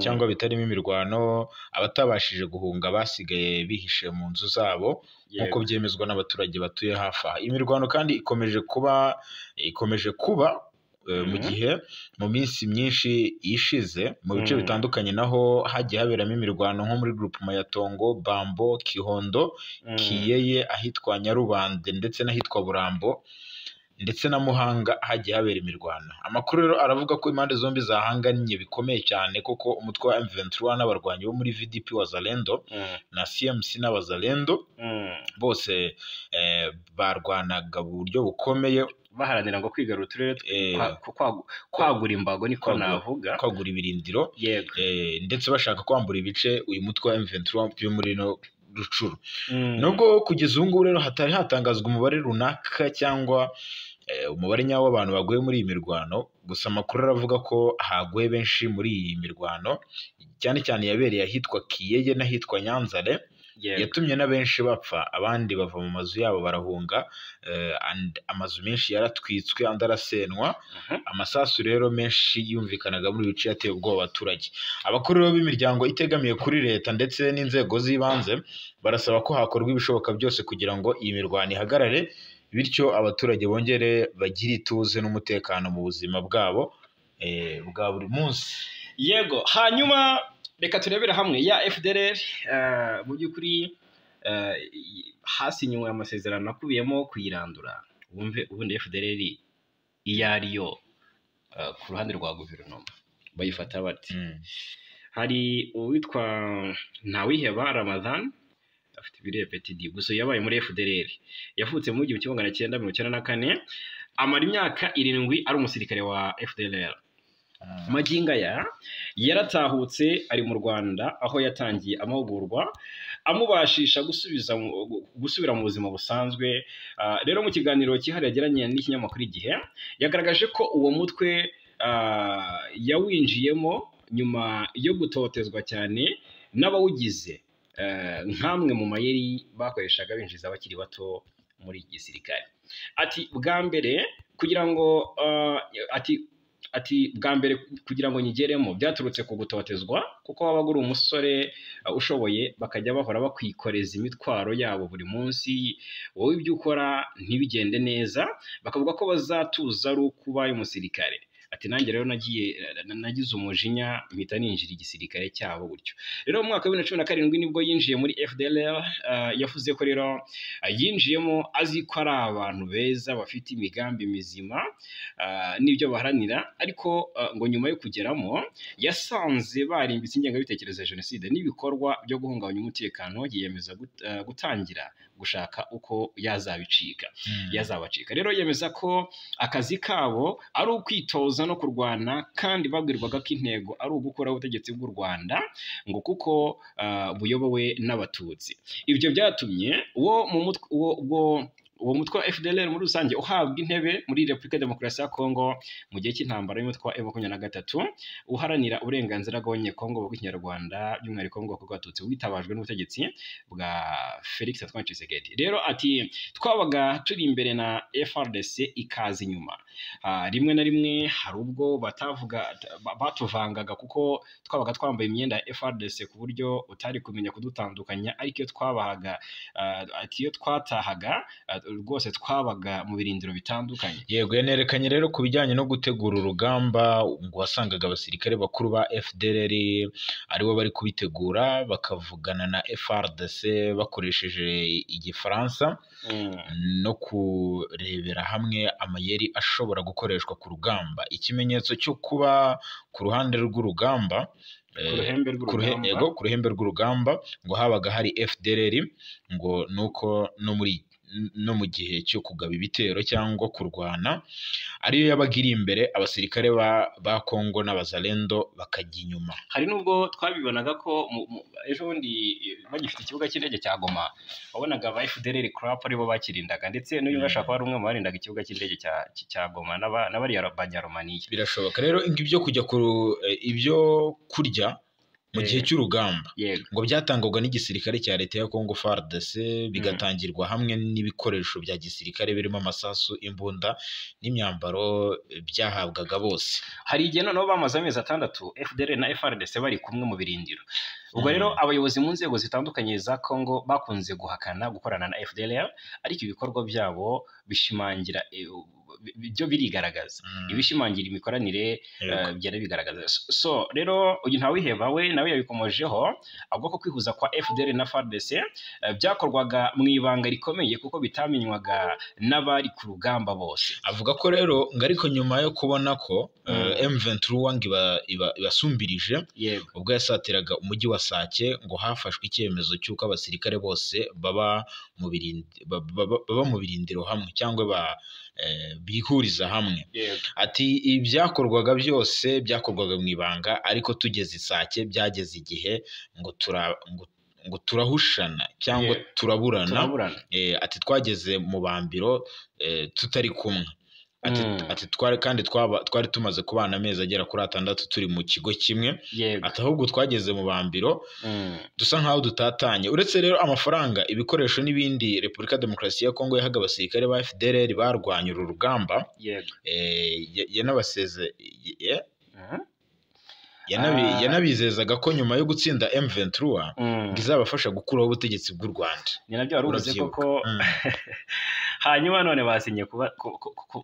cyangwa bitarimo imirwano. Abatabashije guhunga basigaye bihishe mu nzu zabo nk'uko byemezwa n'abaturage batuye hafi aha. Imirwano kandi ikomeje kuba mu gihe mu minsi myinshi ishize mu bice bitandukanye naho hagiye haberamo imirwano nko muri groupement ya Tongo, Bambo, Kihondo, Kiyeye, ahitwa Nyarubande ndetse n'ahitwa Burambo ndetse na Muhanga hagiye habera imirwano. Amakuru rero aravuga ko impande zombi zahanganye bikomeye cyane kuko umutwe wa M23 n'abarwanyi bo muri VDP Wazalendo na CMC n'Abazalendo bose barwanaga mu buryo bukomeye baharanira ngo kwigarura uturere kwagura imbago niko navuga, kwagura ibirindiro ndetse bashaka kwambura ibice uyu mutwe wa M23 byo muri no Rucuru. Nubwo kugeza ubu ngubu rero hatari hatangazwa umubare runaka cyangwa umubare nyawo w'abantu baguye muri iyi mirwano, gusa amakuru aravuga ko haguye benshi muri iyi mirwano, cyane cyane yabereye ahitwa Kiyeye n'ahitwa Nyanzare, yatumye na benshi bapfa, abandi bava mu mazu yabo barahunga, amazu menshi yaratwitswe andi arasenwa. Amasasu rero menshi yumvikanaga muri bice yateye ubwoba abaturage. Abakuru b'imiryango itegamiye kuri leta ndetse n'inzego z'ibanze barasaba ko hakorwa ibishoboka byose kugira ngo iyi mirwano ihagarare, bityo abaturage bongere bagire ituze n'umutekano mu buzima bwabo bwa buri munsi. Yego, hanyuma reka turebera hamwe ya FDLR mu by'ukuri hasinywe amasezerano akubiyemo kuyirandura. Wumve ubundi FDLR iyo ariyo ku ruhande rwa guverinoma bayifata bati. Hari uwitwa Ntawiheba Ramadhan afite ibiriye PTD, gusa yabaye muri FDLR, yavutse mu 1994, amara imyaka 7 ari umusirikare wa FDLR. Maginga yaratahutse ari mu Rwanda aho yatangiye amahugurwa amubashisha gusubira mu buzima busanzwe. Rero mu kiganiro cyihariye yagiranye n'ikinyamakuru Igihe yagaragaje ko uwo mutwe yawinjiyemo nyuma yo gutotezwa cyane n'abawugize, nk'amwe mu mayeri bakoreshaga binjiza abakiri bato muri gisirikare. Ati bwa mbere kugira ngo bwa mbere kugira ngo nyigeremo byaturutse ku gutotezwa, kuko wabaga uri umusore ushoboye bakajya bahora bakwikoreza imitwaro yabo buri munsi, wowe ibyo ukora ntibigende neza, bakavuga ko bazatuza ari ukubaye umusirikare. Ati nanjye rero nagize umujinya mpita ninjira igisirikare cyabo gutyo. Rero mu mwaka wa 2017 nibwo yinjiye muri FDLR. Yavuze ko rero yinjiyemo azi ko ari abantu beza bafite imigambi mizima n'ibyo baharanira, ariko ngo nyuma yo kugeramo yasanze barimbitse ingengabitekerezo ya jenoside n'ibikorwa byo guhungabanya umutekano, yiyemeza gutangira gushaka uko yazabacika. Rero yemeza ko akazi kabo ari ukwitoza no kurwana, kandi babwirwaga ko intego ari ugukora ubutegetsi bw'u Rwanda ngo kuko buyobowe n'abatutsi. Ibyo byatumye uwo mutwe wa FDLR muri rusange uhabwa intebe muri Repubulika ya Demokarasi ya Kongo mu gihe cy'intambara y'umutwe wa M23 uharanira uburenganzira bw'abanyekongo bw'ikinyarwanda by'umwihariko ngo bw'abatutsi witabajwe n'ubutegetsi bwa Felix Antoine Tshisekedi. Rero ati twabaga turi imbere na FARDC ikaza inyuma, rimwe na rimwe hari ubwo batuvangaga kuko twabaga twambaye imyenda ya FARDC ku buryo utari kumenya kudutandukanya, ariko iyo twabahaga ati iyo twatahaga rwose twabaga mu birindiro bitandukanye. Yego, yanerekanye rero ku bijyanye no gutegura urugamba ngo wasangaga abasirikare bakuru ba FDLR aribo bari kubitegura bakavugana na FARDC bakoresheje igifaransa no kurebera hamwe amayeri ashobora gukoreshwa ku rugamba. Ikimenyetso cyo kuba ku ruhande rw'urugamba ku ruhembe rw'urugamba ngo habaga hari FDLR ngo nuko no mu gihe cyo kugaba ibitero cyangwa kurwana ariyo yabaga iri imbere, abasirikare ba Kongo n'abazalendo bakajya inyuma. Hari nubwo twabibonaga ko ejo bundi bagifite ikibuga cy'indege cya Goma wabonaga aba FDLR crap aribo bakirindaga, ndetse n'uyu bashaka ko ari umwe mu barindaga ikibuga cy'indege cya Goma n'abariya banyaromaniya. Birashoboka rero ibyo kujya ibyo kurya mu gihe cy'urugamba ngo byatangwaga n'igisirikare cya leta ya Kongo FARDC, bigatangirwa hamwe n'ibikoresho bya gisirikare birimo amasasu, imbunda n'imyambaro byahabwaga bose. Hari igihe noneho bamaze amezi 6 FDLR na FARDC bari kumwe mu birindiro. Ubwo rero abayobozi mu nzego zitandukanye za Kongo bakunze guhakana gukorana na FDLR, ariko ibikorwa byabo bishimangira byo birigaragaza, ibishimangira imikoranire byara bigaragaza. So rero uyu Ntawiheba we nawe yabikomojeho avuga ko kwihuza kwa FDLR na FARDC byakorwaga mu ibanga rikomeye kuko bitamenywaga n'abari ku rugamba bose. Avuga ko rero ngo ariko nyuma yo kubona ko M23 ibasumbirije ubwo yasatiraga umujyi wa Sake ngo hafashwe icyemezo cy'uko abasirikare bose baba mu birindiro hamwe cyangwa bihuriza hamwe. Ati ibyakorwaga byose byakorwaga mu ibanga, ariko tugeze Sake byageze igihe ngo turahushana cyangwa turaburana. Ati twageze mu bambiro tutari kumwe. Ati twari tumaze kubana amezi agera kuri 6 turi mu kigo kimwe. Ati ahubwo twageze mu bambiro dusa nkaho dutatanye. Uretse rero amafaranga, ibikoresho n'ibindi, Repubulika ya Demokarasi ya Kongo yahaga abasirikare ba FDLR barwanya uru rugamba. Yanabizezaga ko nyuma yo gutsinda M23 izabafasha gukuraho ubutegetsi bw'u Rwanda. Ni nabyo warubuze koko. Hanyuma none basinye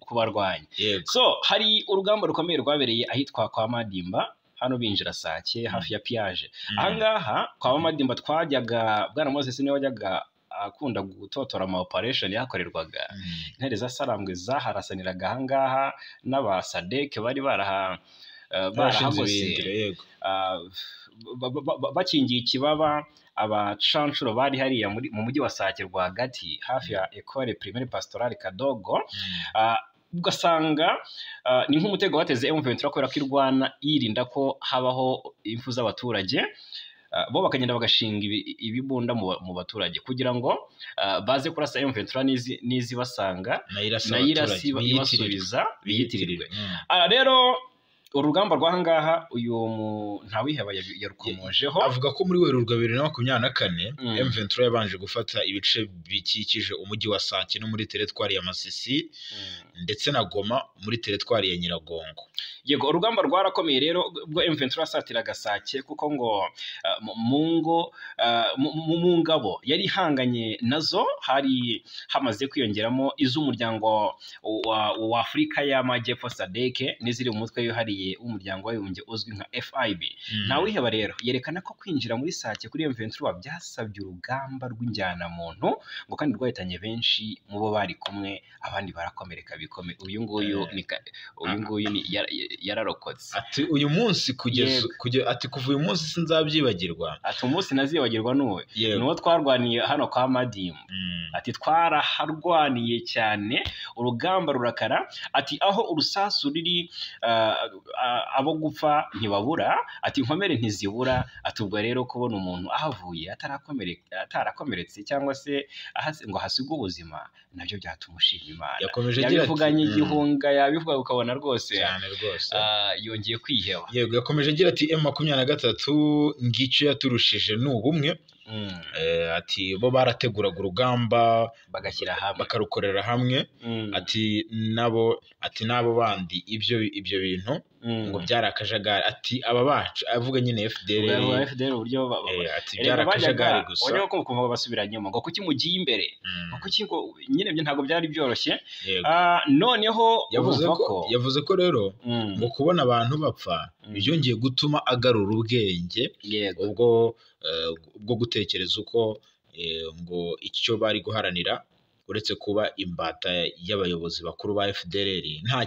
kubarwanya. So hari urugamba rukomeye rwabereye ahitwa kwa Madimba, hano binjira Sake hafi ya Piage. Ahangaha kwa Madimba twajyaga Bwana Moses niwe wajyaga akunda gutotora ama operation yakorerwaga. Intare za Sarambwe zaharasaniraga ahangaha n'abasadeke bari barahagose bakingiye ikibaba. Abacanshuro bari hariya mu mujyi wa Sake rwagati hafi ya Ecole Primaire Pastorale Kadogo. Ugasanga ni nk'umutego wateze M23 kubera ko irwana yirinda ko habaho impfu z'abaturage, bo bakagenda bagashinga ibibunda mu baturage kugira ngo baze kurasa M23 nizi basanga nayirasi ibasubiza biyitirirwe. Rero urugamba rwahangaha uyu Ntawiheba yarukomojeho avuga ko muri Werurwe 2024 M23 yabanje gufata ibice bikikije umujyi wa Sake no muri teritwari ya Masisi ndetse na Goma muri teritwari ya Nyiragongo. Yego, urugamba rwarakomeye rero ubwo M23 asatiraga Sake kuko ngo mu ngabo yari ihanganye nazo hari hamaze kwiyongeramo iz'umuryango wa Afurika y'Amajyepfo SADC n'iziri mu mutwe yohariye w'umuryango w'abibumbye uzwi nka FIB. Ntawiheba rero yerekana ko kwinjira muri Sake kuri M23 byasabye urugamba rw'injyana muntu ngo kandi rwahitanye benshi mu bo bari kumwe, abandi barakomereka bikomeye. Uyu nguyu ni yararokotse. Ati uyu munsi ati kuva uyu munsi sinzabyibagirwa. Ati umunsi nazibagirwa nuwo twarwaniye hano kwa Madimba. Ati twaraharwaniye cyane urugamba rurakara. Ati aho urusasu riri abo gupfa ntibabura, ati inkomere ntizibura, atubwo rero kubona umuntu ahavuye atarakomeretse cyangwa se ngo hasigwe ubuzima nabyo byatumushima Imana. Yabivuganye igihunga, yabivuga ukabona rwose yongeye kwiheba. Yego, yakomeje agira ati M23 ngicyo yaturushije ni ubumwe. Ati bo barateguraga urugamba bagashyira hamwe bakarukorera hamwe. Ati nabo bandi ibyo bintu ngo byari akajagari. Ati aba bacu avuga nyine FDL uburyo ati byari akajagari gusa. Oyo ko kumva basubiranyemo ngo kuki mugiye imbere, ngo kuki ngo nyine byo ntabwo byari byoroshye. Noneho yavuze ko rero ngo kubona abantu bapfa byongeye gutuma agarura ubwenge ubwo gutekereza uko ngo icyo bari guharanira uretse kuba imbata y'abayobozi bakuru ba FDLR nta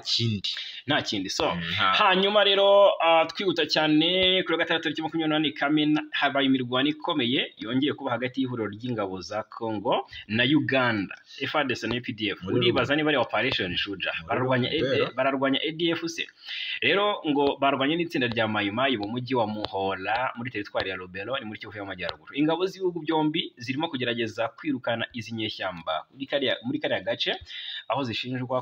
kindi. So hanyuma rero twihuta cyane kuri gatandatu tariki 28 Kamena habaye imirwano ikomeye yongeye kuba hagati y'ihuriro ry'ingabo za Congo na Uganda, FARDC na APDF. Uribaza niba ari operation Shuja bararwanya ADF se. Rero ngo barwanye n'itsinda rya Mai Mai mu mujyi wa Muhola muri teritwari ya Lubero ni muri Kivu y'Amajyaruguru. Ingabo z'ibihugu byombi zirimo kugerageza kwirukana izi nyeshyamba muri kariya gace aho zishinjwa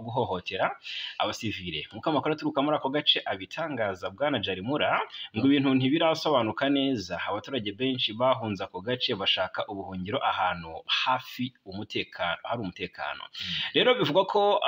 guhohotera abasivile. Nk'uko amakuru aturuka muri ako gace abitangaza, Bwana Jarimura, ngo ibintu ntibirasobanuka neza. Abaturage benshi bahunze ako gace bashaka ubuhungiro ahantu hafi hari umutekano. Rero bivugwa ko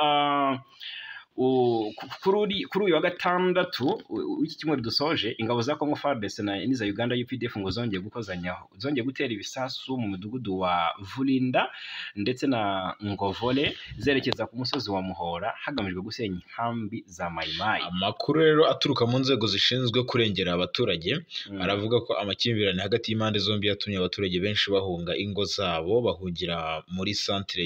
kuri uyu wa gatandatu w'iki cyumweru dusoje, ingabo za Congo FARDC n'iza Uganda UPDF ngo zongeye gutera ibisasu mu mudugudu wa Vulinda ndetse na Ngovole zerekeza ku musozi wa Muhora hagamijwe gusenya inkambi za Mai Mai. Amakuru rero aturuka mu nzego zishinzwe kurengera abaturage aravuga ko amakimbirane hagati y'impande zombi yatumye abaturage benshi bahunga ingo zabo bahungira muri centre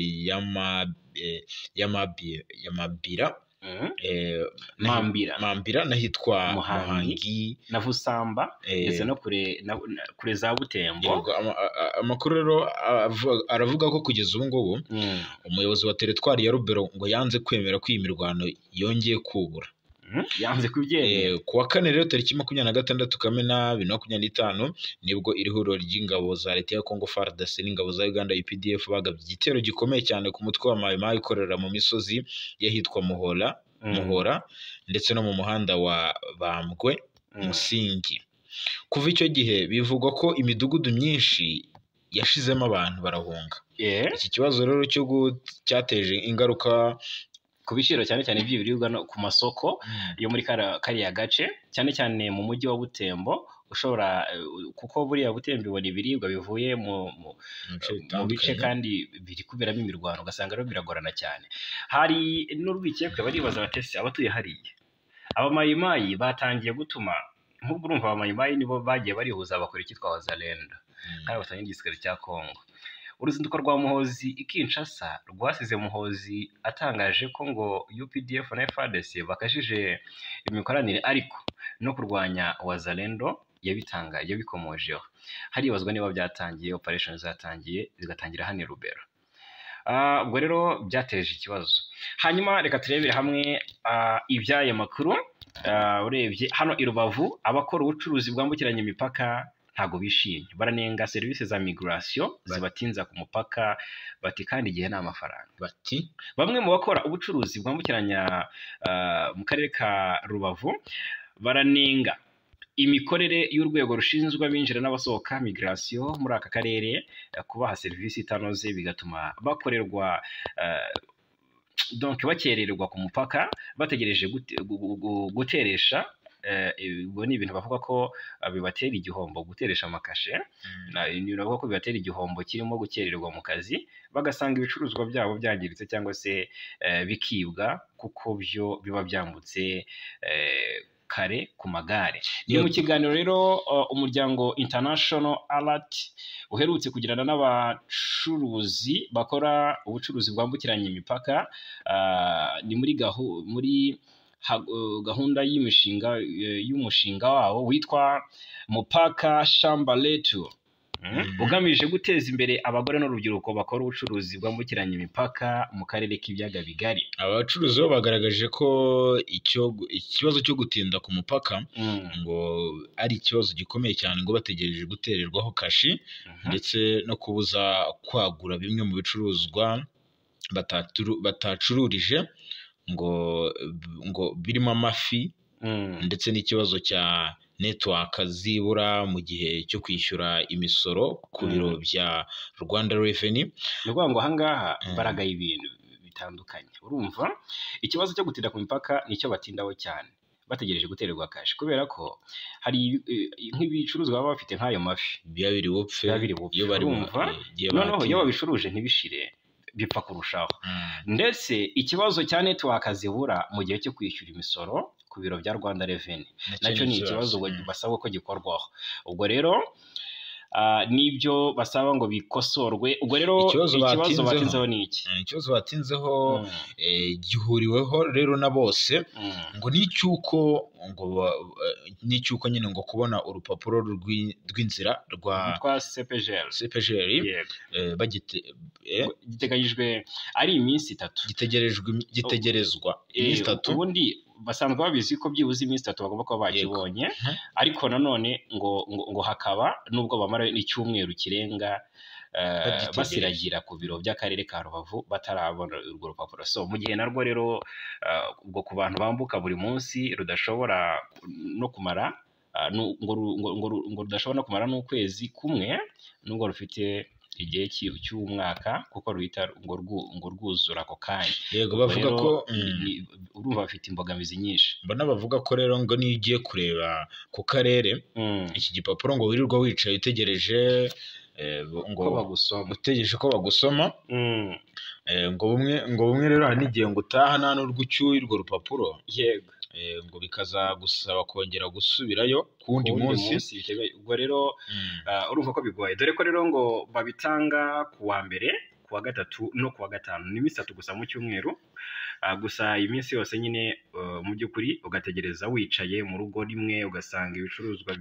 Mambira n'ahitwa Muhangi na Vusamba ndetse no kure za Butembo. Amakuru rero aravuga ko kugeza ubu ngubu umuyobozi wa teritwari ya Rubero ngo yanze kwemera ko iyi mirwano yongeye kubura. Yanze kubyemera. Ku wa kane rero tariki 26 Kamena 2025 nibwo iri huriro ry'ingabo za leta ya Congo FARDC n'ingabo za Uganda UPDF bagabye igitero gikomeye cyane ku mutwe wa Mai Mai ikorera mu misozi yahitwa Muhora ndetse no mu muhanda wa Bambwe Musingi. Kuva icyo gihe bivugwa ko imidugudu myinshi yashizemo abantu barahunga. Iki kibazo rero cyateje ingaruka ku biciro cyane by'ibiribwa no ku masoko yo muri kariya gace, cyane mu mujyi wa Butembo. Ushobora kuko buriya Butembo ibona ibiribwa bivuye mu bice kandi biri kuberamo imirwano, ugasanga rero biragorana cyane. Hari n'urwikekwe baribaza batese abatuye hariya aba Mai Mai batangiye gutuma, nk'ubwo urumva aba Mai Mai nibo bagiye barihuza bakora icyitwa Wazalendo kandi batanye n'igisirikare cya Congo. Uruzinduko rwa Muhozi Kinshasa rwasize Muhozi atangaje ko ngo UPDF na FARDC bakajije imikoranire ariko no kurwanya Wazalendo yabikomojeho. Haribazwa niba byatangiye operation zatangiye zigatangira hano i Rubero. Ubwo rero byateje ikibazo. Hanyuma reka turebere hamwe iby'aya makuru. Urebye hano i Rubavu abakora ubucuruzi bwambukiranya imipaka ntago bishimye, baranenga serivisi za migration zibatinza ku mupaka bati kandi igihe nta mafaranga. Bati bamwe mu bakora ubucuruzi bwambukiranya mu karere ka Rubavu baranenga imikorere y'urwego rushinzwe abinjira n'abasohoka migration muri aka karere kubaha serivisi itanoze, bigatuma bakorerwa donc bakerererwa ku mupaka bategereje guteresha. Ubwo ni ibintu bavuga ko bibatera igihombo guteresha amakashe, bavuga ko bibatera igihombo kirimo gukererwa mu kazi, bagasanga ibicuruzwa byabo byangiritse cyangwa se bikibwa kuko byo biba byambutse kare ku magare. Ni mu kiganiro rero umuryango International Alert uherutse kugirana n'abacuruzi bakora ubucuruzi bwambukiranya imipaka, ni muri gahunda y'umushinga wabo witwa Mupaka Shamba Letu. ugamije guteza imbere abagore n'urubyiruko bakora ubucuruzi bwambukiranya imipaka mu karere k'ibiyaga bigari. Abacuruzi bo bagaragaje ko ikibazo cyo gutinda ku mupaka ngo ari ikibazo gikomeye cyane, ngo bategereje gutererwaho kashi ndetse no kubuza kwagura bimwe mu bicuruzwa batacururije ngo birimo amafi ndetse n'ikibazo cya network zibura mu gihe cyo kwishyura imisoro ku biro bya Rwanda Revenue. Ni ukuvuga ngo ahangaha baragaye ibintu bitandukanye. Urumva ikibazo cyo gutinda ku mipaka nicyo batindaho cyane, bategereje gutererwa kashi, kubera ko hari nk'ibicuruzwa baba bafite nk'ayo mafi biba biri bupfe iyo bari bumva, noneho iyo babishuruje ntibishire bipfa kurushaho. Ndetse ikibazo cya network zibura mu gihe cyo kwishyura imisoro ku biro bya Rwanda Revenue nacyo ni ikibazo basaba ko gikorwaho. Ubwo rero nibyo basaba ngo bikosorwe. Ubwo rero ikibazo batinzeho ni iki? Ikibazo batinzeho gihuriweho rero na bose, ngo n'icyuko nyine ngo kubona urupapuro rw'inzira rwa CPGL giteganyijwe ari iminsi 3, gitegerezwa iminsi 3. Ubundi basanzwe babizi ko byibuze iminsi 3 bagomba kuba bakibonye, ariko nanone ngo hakaba nubwo bamara icyumweru kirenga basiragira ku biro by'akarere ka Rubavu batarabona urwo rupapuro. So mu gihe narwo rero ubwo ku bantu bambuka buri munsi rudashobora no kumara ngo rudashobora no kumara n'ukwezi kumwe, nubwo rufite igihe cy'umwaka kuko ruhita ngo rwuzura ako kanya. Yego, bavuga ko urumva bafite imbogamizi nyinshi. Mbona bavuga ko rero ngo niyo ugiye kureba ku karere iki gipapuro ngo wirirwa wicaye utegereje utegereje ko bagusoma, ngo bumwe rero hari n'igihe ngo utaha nta n'urwo ucyuye urwo rupapuro. Yego, ngo bikazagusaba kongera gusubirayo ku wundi munsi. Ubwo rero urumva ko bigoye, dore ko rero ngo babitanga ku wa mbere, ku wa gatatu no ku wa gatanu, ni iminsi 3 gusa mu cyumweru. Gusa iminsi yose nyine mu by'ukuri ugategereza wicaye mu rugo rimwe, ugasanga ibicuruzwa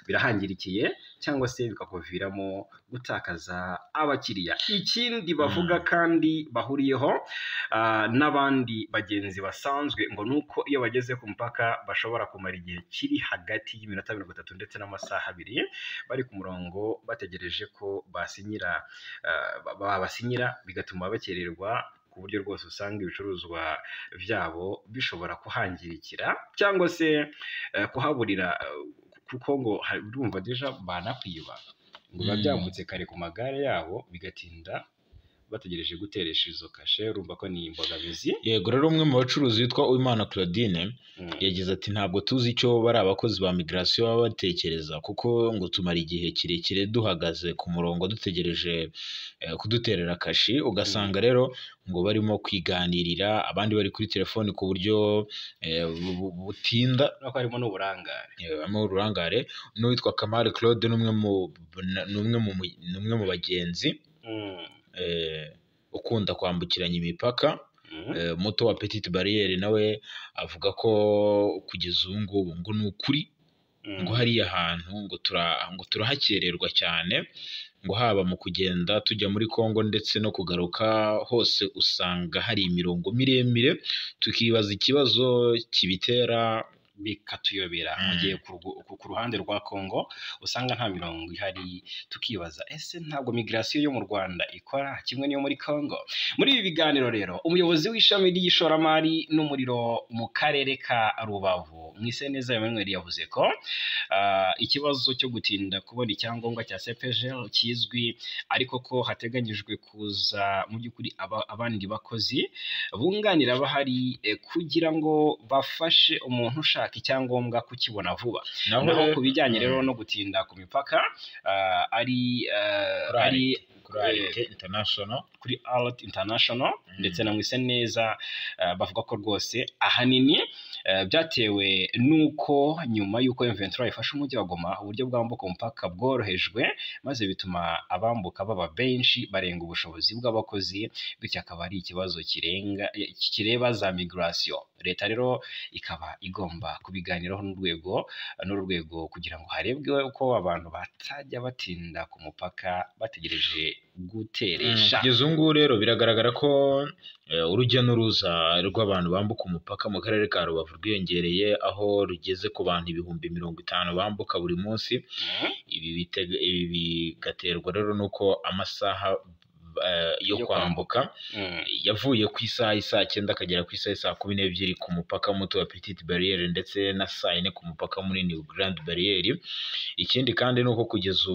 birahangirikiye cyangwa se bikakuviramo gutakaza abakiriya. Ikindi bavuga kandi bahuriyeho n'abandi bagenzi basanzwe ngo nuko iyo bageze ku mupaka bashobora kumara igihe kiri hagati y'iminota 30 ndetse n'amasaha 2 bari ku murongo bategereje ko basinyira bigatuma bakererwa ku buryo rwose usanga ibicuruzwa byabo bishobora kuhangirikira cyangwa se kuhaburira, kuko ngo urumva deja banakwiba ngo babyambutse kare ku magare yabo bigatinda bategereje guteresha izo kashe. Urumva ko ni imbogamizi. Yego, rero umwe mu bacuruzi witwa Uwimana Claudine yagize ati ntabwo tuzi icyo bari abakozi ba migration baba batekereza, kuko ngo tumara igihe kirekire duhagaze ku murongo dutegereje kuduterera kashi, ugasanga rero ngo barimo kwiganirira, abandi bari kuri telefoni ku buryo butinda, no harimo n'uburangare. N'uwitwa Kamari Claude n'umwe mu bagenzi ukunda kwambukiranya imipaka, muto wa Petite Barriere, nawe avuga ko kugeza ubu ngubu ngo ni ukuri ngo hariya hantu ngo turahakererwa cyane, ngo haba mu kugenda tujya muri Kongo ndetse no kugaruka hose usanga hari imirongo miremire, tukibaza ikibazo kibitera bikatuyobera. Mu gihe ku ruhande rwa Kongo usanga nta mirongo ihari, tukibaza ese ntabwo migration yo mu Rwanda ikora kimwe n'iyo muri Kongo? Muri ibi biganiro rero umuyobozi w'ishami ry'ishoramari n'umuriro mu karere ka Rubavu Mwiseneza Emmanuel yavuze ko ikibazo cyo gutinda kubona icyangombwa cya CPGL kizwi, ariko ko hateganyijwe kuza mu by'ukuri abandi bakozi bunganira bahari kugira ngo bafashe umuntu ushaka icyangombwa kukibona vuba. Naho ku bijyanye rero no gutinda ku mipaka kuri Alert International ndetse na Mwiseneza bavuga ko rwose ahanini byatewe nuko nyuma y'uko M23 ifashe umujyi wa Goma uburyo bwambuka umupaka bworohejwe, maze bituma abambuka baba benshi barenga ubushobozi bw'abakozi, bityo akaba ari ikibazo kireba za migration. leta rero ikaba igomba kubiganiraho n'urwego kugira ngo harebwe uko abantu batajya batinda ku mupaka bategereje guteresha. Kugeza ubu ngubu rero biragaragara ko urujya n'uruza rw'abantu bambuka umupaka mu karere ka Rubavu rwiyongereye, aho rugeze ku bantu 50,000 bambuka buri munsi. Ibi bigaterwa rero nuko amasaha yo kwambuka yavuye ku isaha 9 akagera ku isaha 12 ku mupaka muto wa Petite Barriere ndetse na 4 ku mupaka munini wa Grande Barriere. Ikindi kandi nuko kugeza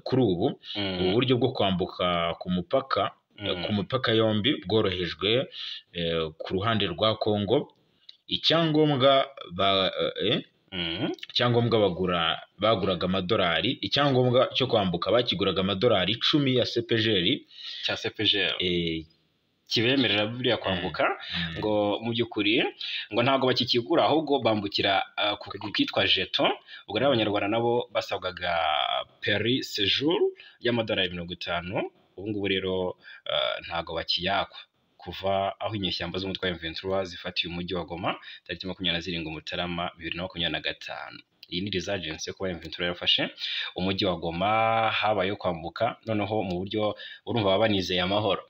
kuri ubu uburyo bwo kwambuka ku mupaka yombi bworohejwe ku ruhande rwa Kongo. Icyangombwa baguraga amadolari, icyangombwa cyo kwambuka bakiguraga amadolari 10 ya CPGL kibemerera buriya kwambuka, ngo mu by'ukuri ngo ntabwo bakikigura, ahubwo bambukira ku kitwa jeton. Ubwo rero abanyarwanda nabo basabwaga peri séjour y'amadolari 50. Ubu ngubu rero ntabwo bakiyakwa kuva aho inyeshyamba z'umutwe wa M23 zifatiye umujyi wa Goma tariki 27 Mutarama 2025. Iyi ni resurgence yo kuba M23 yarafashe umujyi wa Goma, habayeho kwambuka noneho mu buryo urumva baba banizeye amahoro.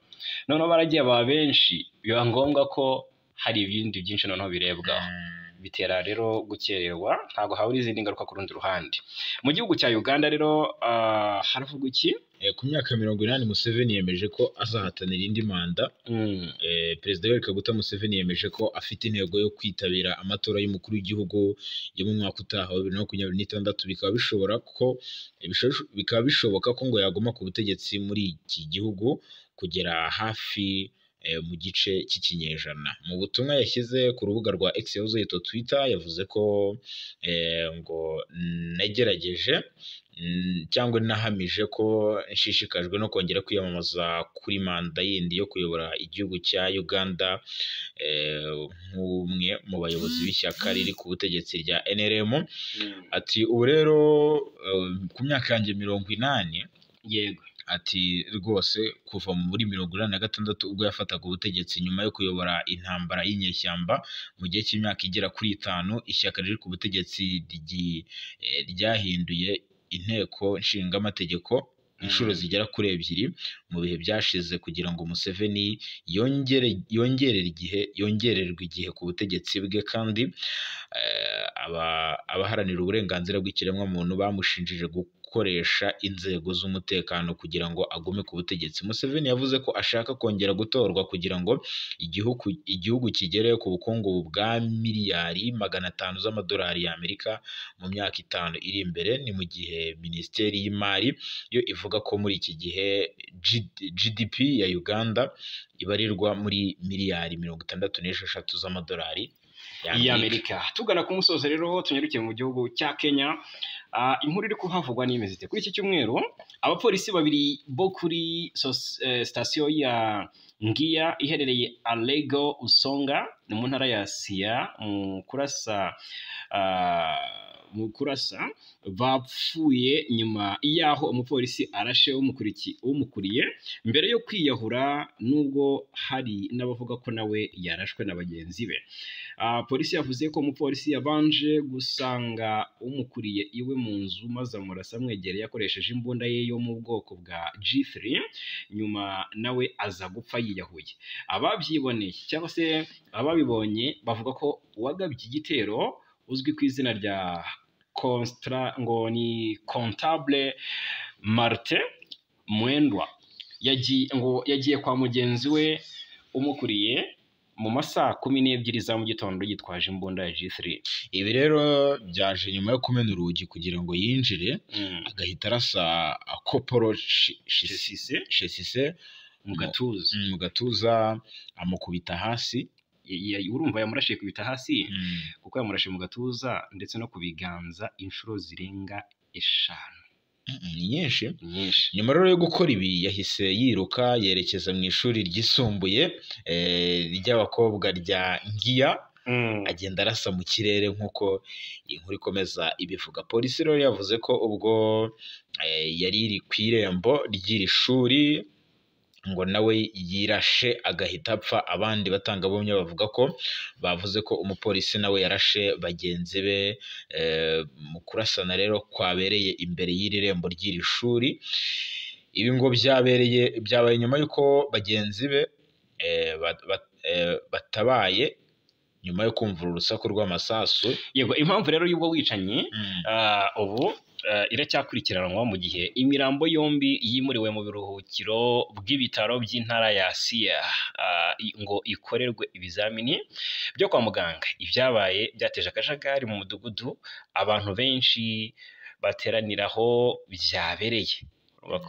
Noneho baragiye aba benshi, biba ngombwa ko hari ibindi byinshi noneho birebwaho, bitera rero gukererwa, ntabwo habura izindi ngaruka ku rundi ruhande. Mu gihugu cya Uganda rero haravuga iki? Ku myaka 80 Museveni yemeje ko azahatanira indi manda. Perezida Yoweri Kaguta Museveni yemeje ko afite intego yo kwitabira amatora y'umukuru w'igihugu yo mu mwaka utaha wa 2026. Bikaba bishoboka ko ngo yaguma ku butegetsi muri iki gihugu kugera hafi mu gice cy'ikinyejana. Mu butumwa yashyize ku rubuga rwa X yavuze Twitter, yavuze ko ngo nagerageje cyangwa nahamije ko nshishikajwe no kongera kwiyamamaza kuri manda yindi yo kuyobora igihugu cya Uganda nk'umwe mu bayobozi b'ishyaka riri ku butegetsi rya NRM. Ati ubu rero ku myaka yanjye 80, yego, ati rwose kuva muri 1986 ubwo yafataga ubutegetsi nyuma yo kuyobora intambara y'inyeshyamba mu gihe cy'imyaka igera kuri 5, ishyaka riri ku butegetsi ryahinduye inteko nshingamategeko inshuro zigera kuri 2 mu bihe byashize kugira ngo Museveni yongererwe igihe ku butegetsi bwe. Kandi abaharanira uburenganzira bw'ikiremwamuntu bamushinjije gukoresha inzego z'umutekano kugira ngo agume ku butegetsi. Museveni yavuze ko ashaka kongera gutorwa kugira ngo igihugu kigere ku bukungu bwa miliyari 500 z'amadolari y'Amerika mu myaka 5 iri imbere. Ni mu gihe Minisiteri y'Imari yo ivuga ko muri iki gihe GDP ya Uganda ibarirwa muri miliyari 66 z'amadolari y'Amerika. Tugana ku musozo rero tunyarukiye mu gihugu cya Kenya. Inkuru iri kuhavugwa n'imeze kuri iki cyumweru, abapolisi 2 bo kuri sitasiyo ya Ngia iherereye Alego Usonga ni mu ntara ya Siaya mu kurasa bapfuye nyuma y'aho umupolisi arashe umukuriye mbere yo kwiyahura, nubwo hari n'abavuga ko nawe yarashwe na bagenzi be. Polisi yavuze ko umupolisi yabanje gusanga umukuriye iwe mu nzu maze amurasa amwegereye akoresheje imbunda ye yo mu bwoko bwa G3, nyuma nawe aza gupfa yiyahuye. Ababyiboneye cyangwa se ababibonye bavuga ko uwagabye igitero uzwi ku izina rya ngo ni Comptable Martin Mwendwa yagiye kwa mugenzi we umukuriye mu masaha 12 za mu gitondo yitwaje imbunda ya G3. Ibi rero byaje nyuma yo kumena urugi kugira ngo yinjire, agahita arasa Koporo Shesise mu gatuza amukubita hasi. Urumva yamurashiye kubita hasi kuko yamurashiye mu gatuza ndetse no kubiganza inshuro zirenga 5. Nyinshi. Nyuma rero yo gukora ibi yahise yiruka yerekeza mu ishuri ryisumbuye ry'abakobwa rya Ngia, agenda arasa mu kirere nk'uko inkuru ikomeza ibivuga. Polisi rero yavuze ko ubwo yari iri ku irembo ry'iri shuri ngo nawe yirashe agahita apfa. Abandi batangabuhamya bavuga ko bavuze ko umupolisi nawe yarashe bagenzi be mu kurasana rero kwabereye imbere y'iri rembo ry'iri shuri. Ibi ngo byabaye nyuma y'uko bagenzi be batabaye nyuma yo kumvura urusaku rw'amasasu. Yego, impamvu rero y'ubwo wicanyi ubu iracyakurikiranwa mu gihe imirambo yombi yimuriwe mu biruhukiro bw'ibitaro by'intara ya Sia ngo ikorerwe ibizamini byo kwa muganga. Ibyabaye byateje akajagari mu mudugudu abantu benshi bateraniraho byabereye.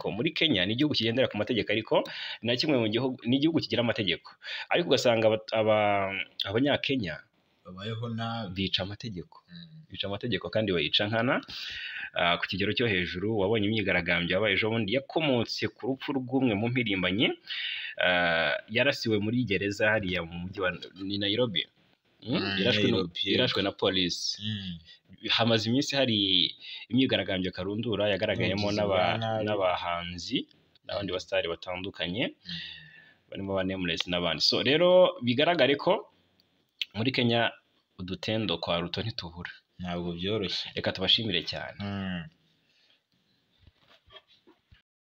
Muri Kenya ni igihugu kigendera ku mategeko, ariko na kimwe mu gihugu ni igihugu kigira amategeko, ariko ugasanga abanyakenya babayeho nabi, bica amategeko kandi bayica nkana ku kigero cyo hejuru. Wabonye imyigaragambyo yabaye ejo bundi yakomotse ku rupfu rw'umwe mu mpirimbanyi yarasiwe muri gereza hariya mu mujyi wa Nairobi. Irashwe na polisi. Hamaze iminsi hari imyigaragambyo karundura yagaragayemo n'abahanzi n'abandi basitari batandukanye barimo ba Nameless n'abandi. So rero bigaragare ko muri Kenya udutendo kwa ruto ntitubura, ntabwo byoroshye. Reka tubashimire cyane.